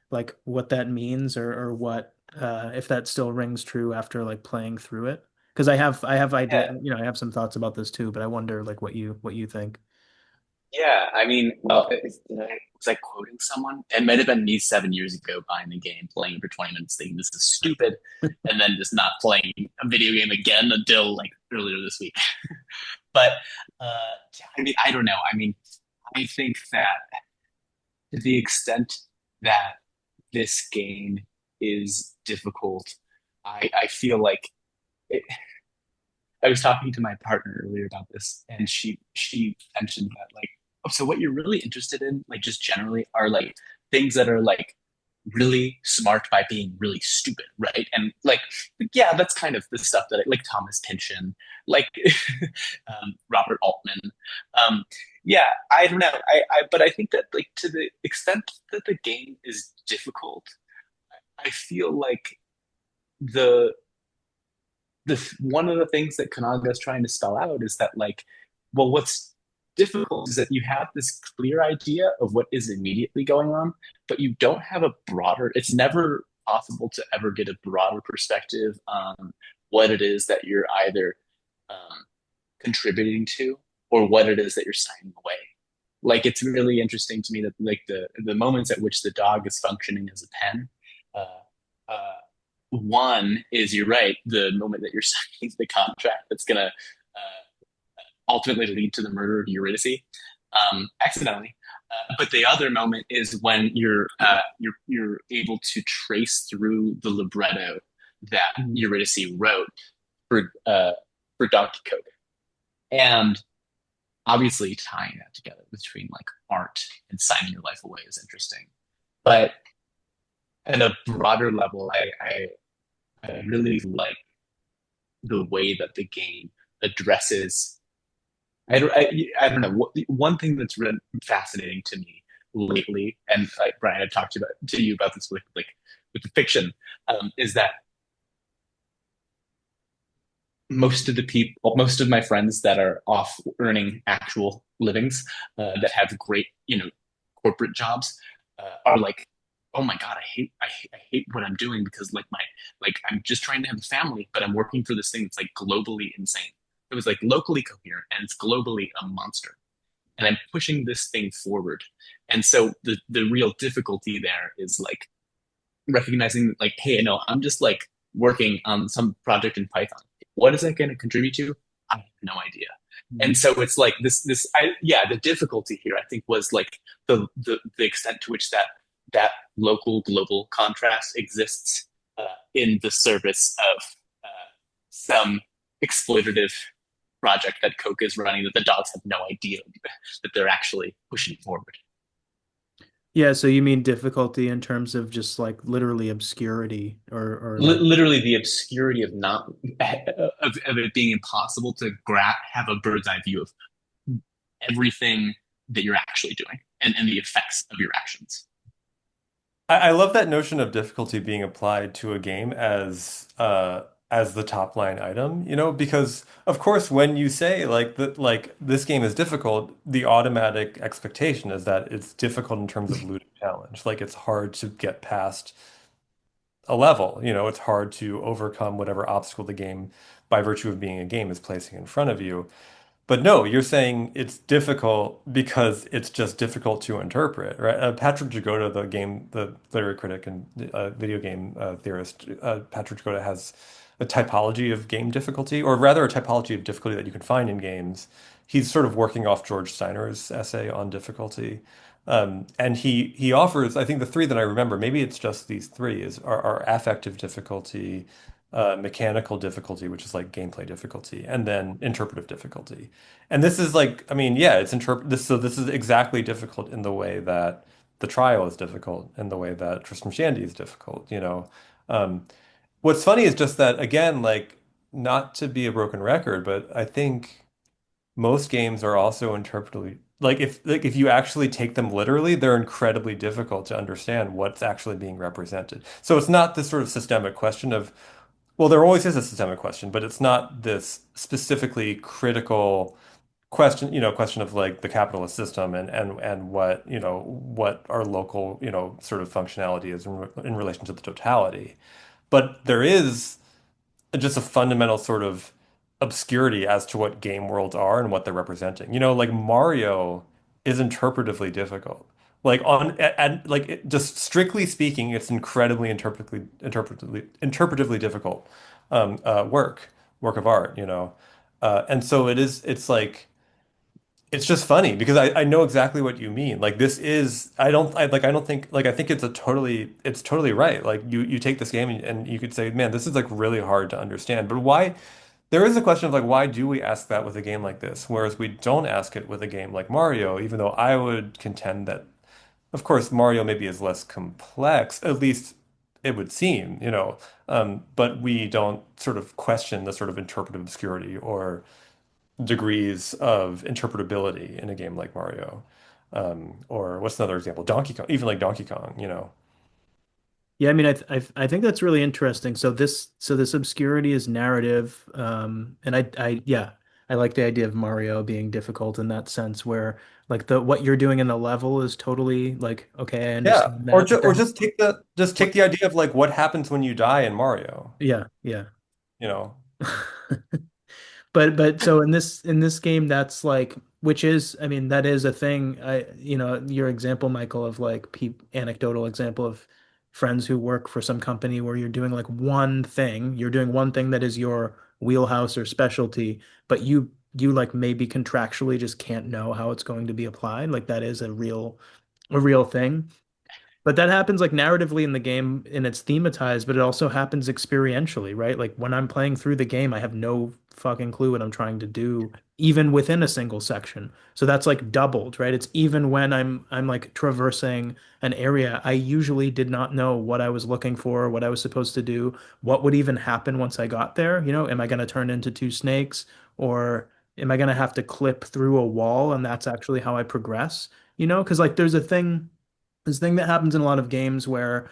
like what that means, or what if that still rings true after like playing through it. Because I have idea, Yeah, I have some thoughts about this too, but I wonder like what you think. yeah. I mean, was I quoting someone? It might have been me 7 years ago buying the game, playing for 20 minutes, thinking this is stupid, and then just not playing a video game again until like earlier this week. But I mean, I don't know. I mean, I think that to the extent that this game is difficult, I feel like it, I was talking to my partner earlier about this, and she mentioned that like, oh, so what you're really interested in, like just generally, are like things that are like really smart by being really stupid, right? And like, yeah, that's kind of the stuff that like Thomas Pynchon, like Robert Altman. Um, yeah, I don't know. But I think that like to the extent that the game is difficult, I feel like the one of the things that Kanaga is trying to spell out is that like, well, what's difficult is that you have this clear idea of what is immediately going on, but you don't have a broader. It's never possible to ever get a broader perspective on what it is that you're either um, contributing to or what it is that you're signing away. Like it's really interesting to me that like the moments at which the dog is functioning as a pen. Uh, uh, One is you're right, the moment that you're signing the contract that's going to ultimately lead to the murder of Eurydice accidentally. But the other moment is when you're able to trace through the libretto that Eurydice wrote for uh, for Donkey Coke, and obviously tying that together between like art and signing your life away is interesting. But at a broader level, I really like the way that the game addresses. I don't know. One thing that's really fascinating to me lately, and like Brian, I talked to you about this with like with the fiction, is that most of my friends that are off earning actual livings, that have great, corporate jobs, are like, oh my God, I hate what I'm doing because like like I'm just trying to have a family, but I'm working for this thing that's like globally insane. It was like locally coherent and it's globally a monster. And I'm pushing this thing forward. And so the real difficulty there is like recognizing like, hey, no, I'm just like working on some project in Python. What is that going to contribute to? I have no idea. And so it's like yeah, the difficulty here I think was like the extent to which that local global contrast exists in the service of some exploitative project that Coke is running that the dogs have no idea that they're actually pushing forward. Yeah, so you mean difficulty in terms of just like literally obscurity or like Literally the obscurity of not of it being impossible to have a bird's eye view of everything that you're actually doing and the effects of your actions. I love that notion of difficulty being applied to a game as the top line item, because of course when you say like this game is difficult, the automatic expectation is that it's difficult in terms of looting challenge. Like it's hard to get past a level, it's hard to overcome whatever obstacle the game, by virtue of being a game, is placing in front of you. But no, you're saying it's difficult because it's just difficult to interpret, right? Patrick Jagoda, the literary critic and video game theorist, Patrick Jagoda has a typology of game difficulty, or rather a typology of difficulty that you can find in games. He's sort of working off George Steiner's essay on difficulty. And he offers, I think the three that I remember, maybe it's just these three, are affective difficulty, mechanical difficulty, which is like gameplay difficulty, and then interpretive difficulty. And this is like, I mean, yeah, so this is exactly difficult in the way that the trial is difficult, in the way that Tristram Shandy is difficult. What's funny is just that, again, like, not to be a broken record, but I think most games are also interpretively, like if you actually take them literally, they're incredibly difficult to understand what's actually being represented. So it's not this sort of systemic question of, well, there always is a systemic question, but it's not this specifically critical question, question of like the capitalist system and what our local, sort of functionality is in relation to the totality. But there is just a fundamental sort of obscurity as to what game worlds are and what they're representing. Like Mario is interpretively difficult. Like like just strictly speaking, it's incredibly interpretively difficult work of art. And so it's like it's just funny because I know exactly what you mean. Like this is I don't think like I think it's totally right. Like you take this game and you could say, man, this is like really hard to understand. But why? there is a question of like, why do we ask that with a game like this, whereas we don't ask it with a game like Mario, even though I would contend that, of course, Mario maybe is less complex, at least it would seem, but we don't sort of question the sort of interpretive obscurity or degrees of interpretability in a game like Mario. Or what's another example? Donkey Kong, even like Donkey Kong. Yeah, I mean, I think that's really interesting. So this obscurity is narrative, and yeah, I like the idea of Mario being difficult in that sense, where like the what you're doing in the level is totally like okay, I Yeah, understand or that, ju but or then just take what? the idea of like what happens when you die in Mario, Yeah, yeah. you know. But so in this game, that's like, which is, I mean, that is a thing. Your example, Michael, of like pe anecdotal example of friends who work for some company where you're doing like one thing, you're doing one thing that is your wheelhouse or specialty, but you like maybe contractually just can't know how it's going to be applied. Like that is a real thing. But that happens like narratively in the game and it's thematized, but it also happens experientially, right? Like when I'm playing through the game, I have no fucking clue what I'm trying to do, even within a single section. So that's like doubled, right? It's even when I'm like traversing an area, I usually did not know what I was looking for, what I was supposed to do, what would even happen once I got there. Am I going to turn into two snakes or am I going to have to clip through a wall and that's actually how I progress? Because like there's a thing this thing that happens in a lot of games where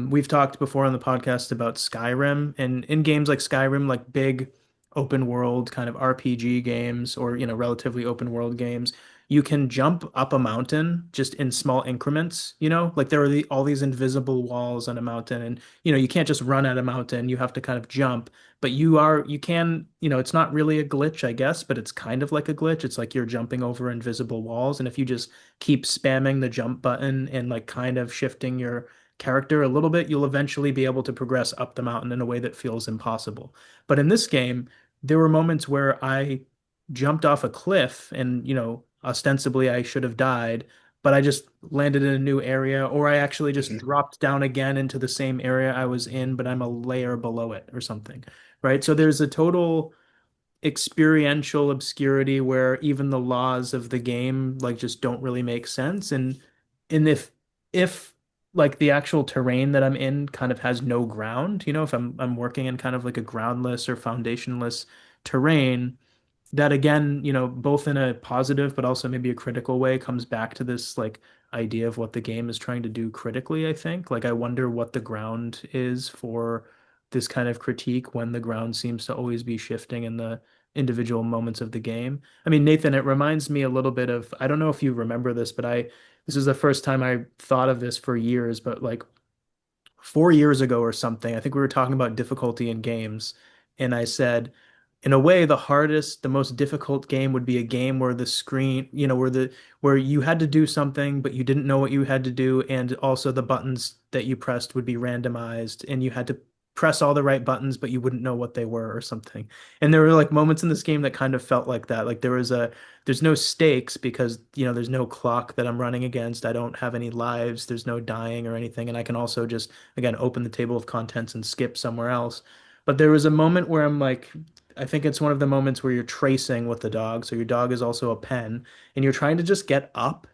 we've talked before on the podcast about Skyrim, and in games like Skyrim, like big open world kind of RPG games or relatively open world games, you can jump up a mountain just in small increments, like there are all these invisible walls on a mountain, and you can't just run at a mountain, you have to kind of jump, but it's not really a glitch, I guess, but it's kind of like a glitch. It's like you're jumping over invisible walls, and if you just keep spamming the jump button and like kind of shifting your character a little bit, you'll eventually be able to progress up the mountain in a way that feels impossible. But in this game, there were moments where I jumped off a cliff and, ostensibly I should have died, but I just landed in a new area, or I actually just dropped down again into the same area I was in, but I'm a layer below it or something, right? So there's a total experiential obscurity where even the laws of the game like just don't really make sense, and if like the actual terrain that I'm in kind of has no ground, if I'm working in kind of like a groundless or foundationless terrain, that again, both in a positive but also maybe a critical way comes back to this like idea of what the game is trying to do critically, I think. Like I wonder what the ground is for this kind of critique when the ground seems to always be shifting in the individual moments of the game. I mean, Nathan, it reminds me a little bit of, I don't know if you remember this, but this is the first time I thought of this for years, but like 4 years ago or something, I think we were talking about difficulty in games, and I said, in a way, the most difficult game would be a game where the screen, where you had to do something, but you didn't know what you had to do, and also the buttons that you pressed would be randomized, and you had to press all the right buttons, but you wouldn't know what they were or something. And there were like moments in this game that kind of felt like that. Like there's no stakes because, there's no clock that I'm running against. I don't have any lives. There's no dying or anything, and I can also just again open the table of contents and skip somewhere else. But there was a moment where I'm like, I think it's one of the moments where you're tracing with the dog. So your dog is also a pen, and you're trying to just get up,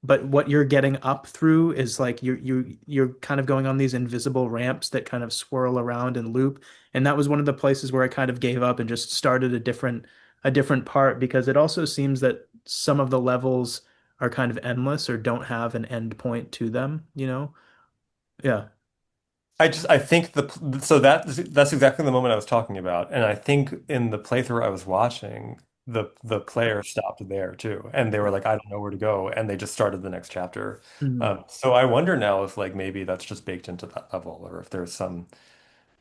but what you're getting up through is like you're kind of going on these invisible ramps that kind of swirl around and loop. And that was one of the places where I kind of gave up and just started a different part, because it also seems that some of the levels are kind of endless or don't have an end point to them. Yeah. I think so that's exactly the moment I was talking about, and I think in the playthrough I was watching, the player stopped there too, and they were like, I don't know where to go, and they just started the next chapter. Mm. So I wonder now if like maybe that's just baked into that level, or if there's some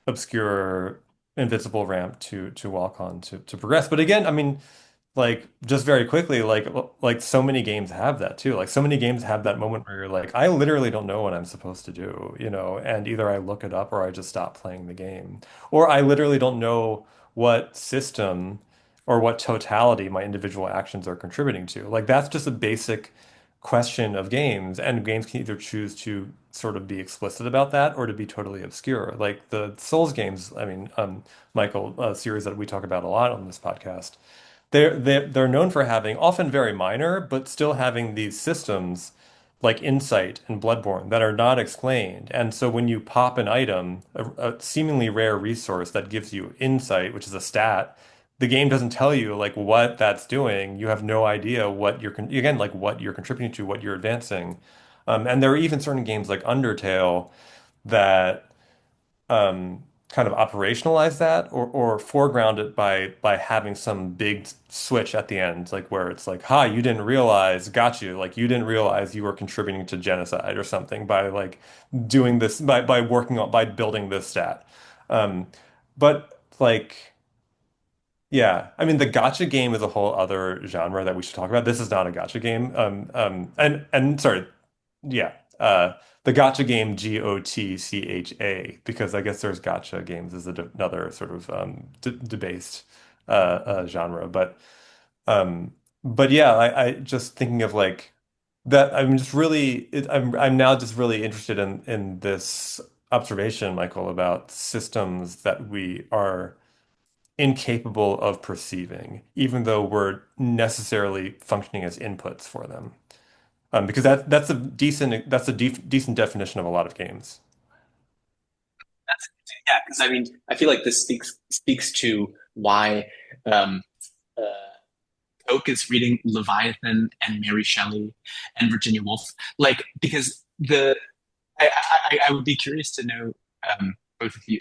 obscure invincible ramp to walk on to progress. But again, I mean, like just very quickly, like so many games have that too. Like so many games have that moment where you're like, I literally don't know what I'm supposed to do, and either I look it up or I just stop playing the game. Or I literally don't know what system or what totality my individual actions are contributing to. Like that's just a basic question of games, and games can either choose to sort of be explicit about that or to be totally obscure. Like the Souls games, I mean, Michael, a series that we talk about a lot on this podcast, they're known for having often very minor, but still having these systems like Insight and Bloodborne that are not explained. And so when you pop an item, a seemingly rare resource that gives you insight, which is a stat, the game doesn't tell you like what that's doing. You have no idea what again, like what you're contributing to, what you're advancing. And there are even certain games like Undertale that kind of operationalize that or foreground it by having some big switch at the end, like where it's like, "Ha, you didn't realize, got you. Like you didn't realize you were contributing to genocide or something by like doing this by working on by building this stat." But like, yeah, I mean, the gotcha game is a whole other genre that we should talk about. This is not a gotcha game. And sorry, yeah, the gotcha game GOTCHA because I guess there's gotcha games as another sort of d debased genre. Um, but yeah, I just thinking of like that. I'm just really I'm now just really interested in this observation, Michael, about systems that we are incapable of perceiving, even though we're necessarily functioning as inputs for them. Because that's a decent definition of a lot of games. That's yeah, because I mean, I feel like this speaks to why um, uh, Coke is reading Leviathan and Mary Shelley and Virginia Woolf, like because I would be curious to know both of you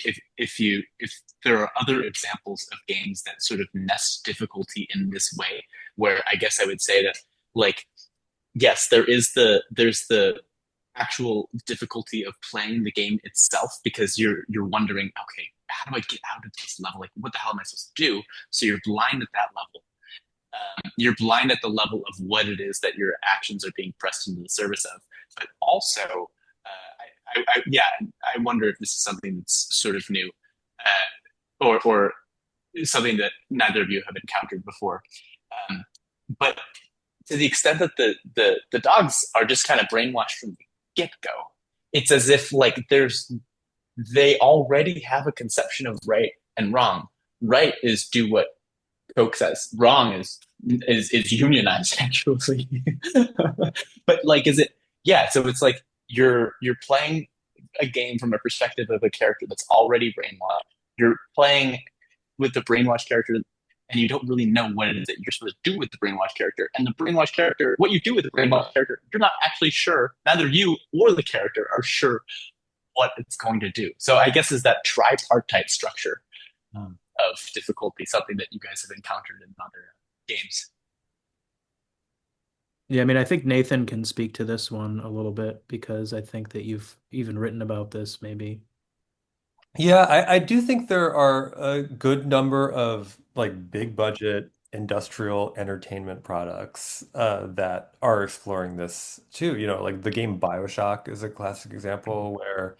if there are other examples of games that sort of nest difficulty in this way, where I guess I would say that like yes, there's the actual difficulty of playing the game itself because you're wondering, okay, how do I get out of this level? Like, what the hell am I supposed to do? So you're blind at that level. You're blind at the level of what it is that your actions are being pressed into the service of. But also, yeah, I wonder if this is something that's sort of new, or something that neither of you have encountered before. Um, but to the extent that the dogs are just kind of brainwashed from the get go, it's as if like they already have a conception of right and wrong. Right is do what Coke says. Wrong is unionized actually. But like, is it? Yeah. So it's like you're playing a game from a perspective of a character that's already brainwashed. You're playing with the brainwashed character and you don't really know what it is that you're supposed to do with the brainwashed character. And the brainwashed character, what you do with the brainwashed character, you're not actually sure. Neither you or the character are sure what it's going to do. So I guess is that tripartite structure of difficulty something that you guys have encountered in other games? Yeah, I mean, I think Nathan can speak to this one a little bit because I think that you've even written about this, maybe. Yeah, I do think there are a good number of like big budget industrial entertainment products that are exploring this too. You know, like the game BioShock is a classic example where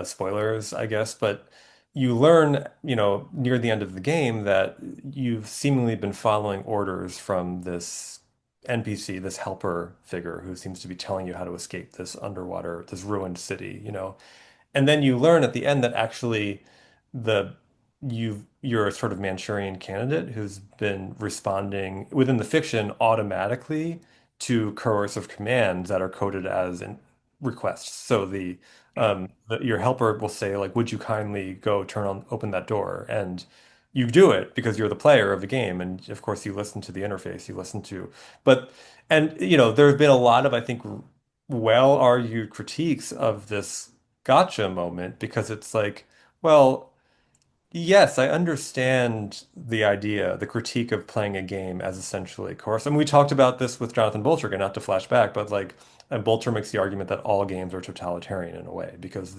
spoilers, I guess, but you learn, you know, near the end of the game that you've seemingly been following orders from this NPC, this helper figure who seems to be telling you how to escape this underwater, this ruined city, you know. And then you learn at the end that actually the you're a sort of Manchurian candidate who's been responding within the fiction automatically to coercive commands that are coded as requests. So your helper will say like, "Would you kindly go turn on open that door?" And you do it because you're the player of the game, and of course you listen to the interface. You listen to, but and you know there have been a lot of I think well-argued critiques of this gotcha moment because it's like, well, yes, I understand the idea, the critique of playing a game as essentially coercive. And we talked about this with Jonathan Bolter, and not to flash back, but like, and Bolter makes the argument that all games are totalitarian in a way because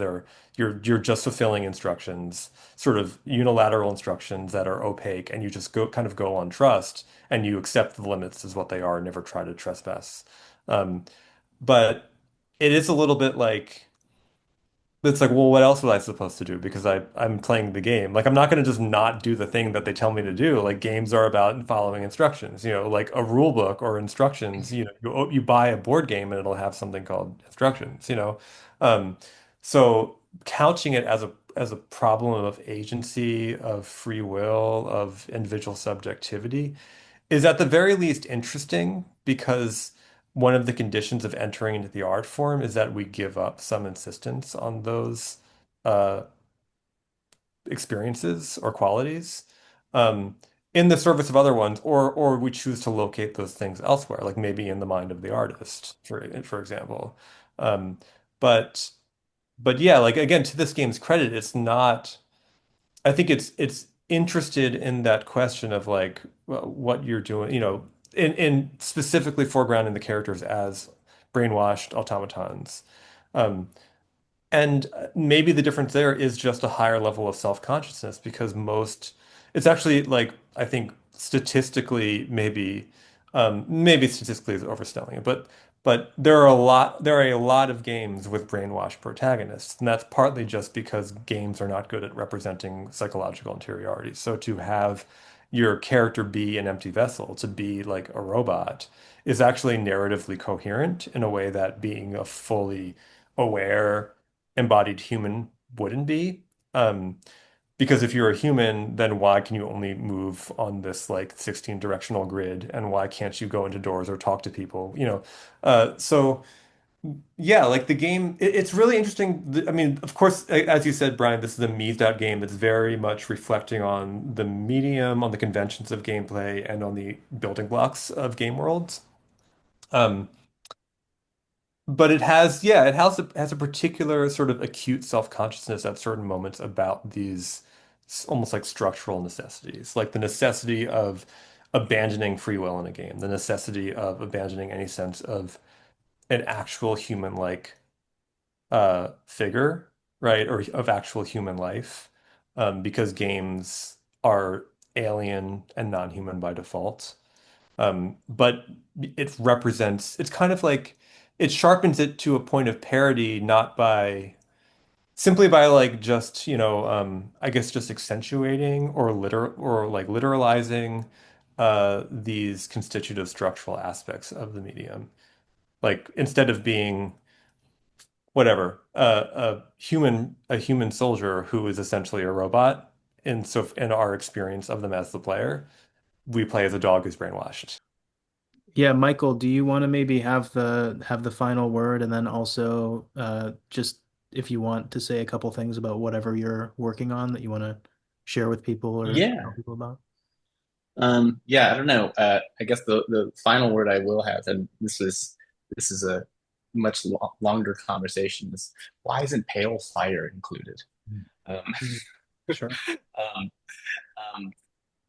you're just fulfilling instructions, sort of unilateral instructions that are opaque, and you just go on trust, and you accept the limits as what they are, and never try to trespass. Um, but it is a little bit like it's like, well, what else was I supposed to do? Because I'm playing the game. Like I'm not going to just not do the thing that they tell me to do. Like games are about following instructions. Like a rule book or instructions. You buy a board game and it'll have something called instructions. Um, so couching it as a problem of agency, of free will, of individual subjectivity is at the very least interesting because one of the conditions of entering into the art form is that we give up some insistence on those uh, experiences or qualities um, in the service of other ones, or we choose to locate those things elsewhere, like maybe in the mind of the artist, for example. Um, but but yeah, like again, to this game's credit, it's not. I think it's interested in that question of like what you're doing, in specifically foregrounding the characters as brainwashed automatons. Um, and maybe the difference there is just a higher level of self-consciousness because it's actually like, I think statistically, maybe statistically is overselling it, but there are a lot of games with brainwashed protagonists, and that's partly just because games are not good at representing psychological interiority. So to have your character be an empty vessel, to be like a robot, is actually narratively coherent in a way that being a fully aware embodied human wouldn't be. Um, because if you're a human, then why can you only move on this like 16 directional grid? And why can't you go into doors or talk to people? So yeah, like the game, it's really interesting. I mean, of course, as you said, Brian, this is a meathed out game that's very much reflecting on the medium, on the conventions of gameplay, and on the building blocks of game worlds. Um, But it has a particular sort of acute self-consciousness at certain moments about these almost like structural necessities, like the necessity of abandoning free will in a game, the necessity of abandoning any sense of an actual human-like figure, right, or of actual human life, because games are alien and non-human by default. But it's kind of like it sharpens it to a point of parody, not by simply by like just, I guess just accentuating or like literalizing these constitutive structural aspects of the medium. Like instead of being whatever, a human soldier who is essentially a robot, in our experience of them as the player, we play as a dog who's brainwashed. Yeah, Michael, do you want to maybe have the final word and then also just if you want to say a couple things about whatever you're working on that you want to share with people or tell Yeah. people about? Yeah, I don't know. I guess the final word I will have, and this is a much longer conversation, is why isn't pale fire included? Um, Mhm. Sure. um, um,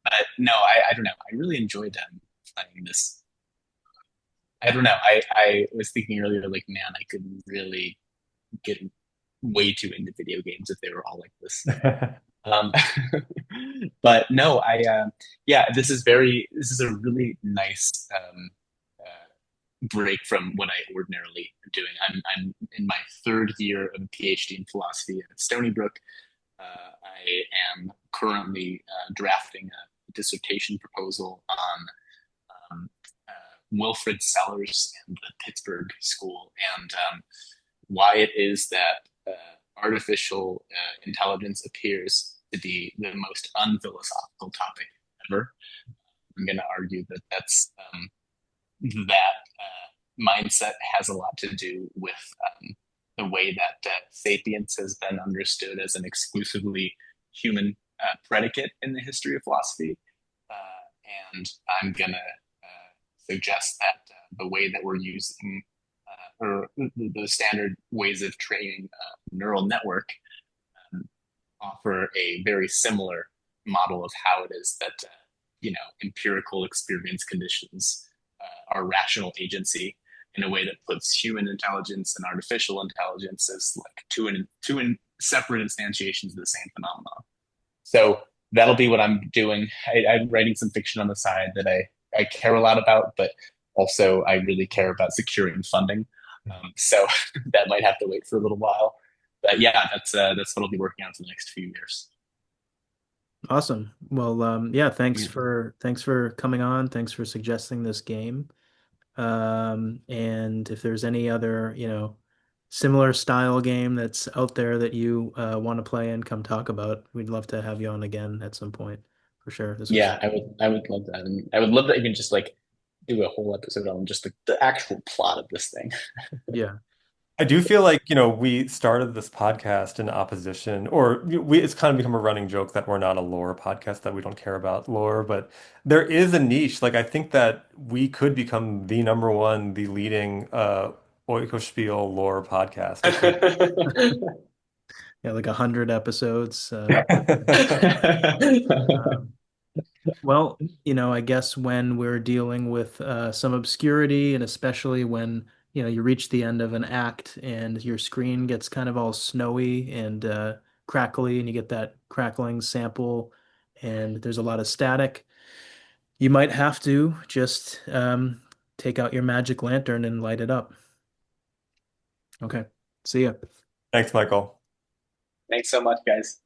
but no, I don't know. I really enjoyed playing this. I don't know. I was thinking earlier, like, man, I could really get way too into video games if they were all like this. Um, but no, yeah, this is a really nice break from what I ordinarily am doing. I'm in my third year of a PhD in philosophy at Stony Brook. I am currently drafting a dissertation proposal on uh, Wilfrid Sellars and the Pittsburgh School, and why it is that artificial intelligence appears to be the most unphilosophical topic ever. I'm going to argue that that mindset has a lot to do with the way that sapience has been understood as an exclusively human predicate in the history of philosophy. And I'm going to suggest that the way that we're using or the standard ways of training a neural network um, offer a very similar model of how it is that empirical experience conditions our rational agency in a way that puts human intelligence and artificial intelligence as like separate instantiations of the same phenomenon. So that'll be what I'm doing. I'm writing some fiction on the side that I care a lot about, but also I really care about securing funding. So that might have to wait for a little while. But yeah, that's what I'll be working on for the next few years. Awesome. Well, yeah, thanks for coming on. Thanks for suggesting this game. And if there's any other, similar style game that's out there that you want to play and come talk about, we'd love to have you on again at some point for sure. This was Yeah, I would love that, and I would love to even just like do a whole episode on just the actual plot of this thing. yeah. I do feel like, we started this podcast in opposition, or it's kind of become a running joke that we're not a lore podcast, that we don't care about lore, but there is a niche. Like, I think that we could become the number one, the leading Oikospiel lore podcast if we. Yeah, like 100 episodes. Um, Well, I guess when we're dealing with some obscurity, and especially when, you reach the end of an act and your screen gets kind of all snowy and crackly, and you get that crackling sample, and there's a lot of static, you might have to just take out your magic lantern and light it up. Okay. See ya. Thanks, Michael. Thanks so much, guys.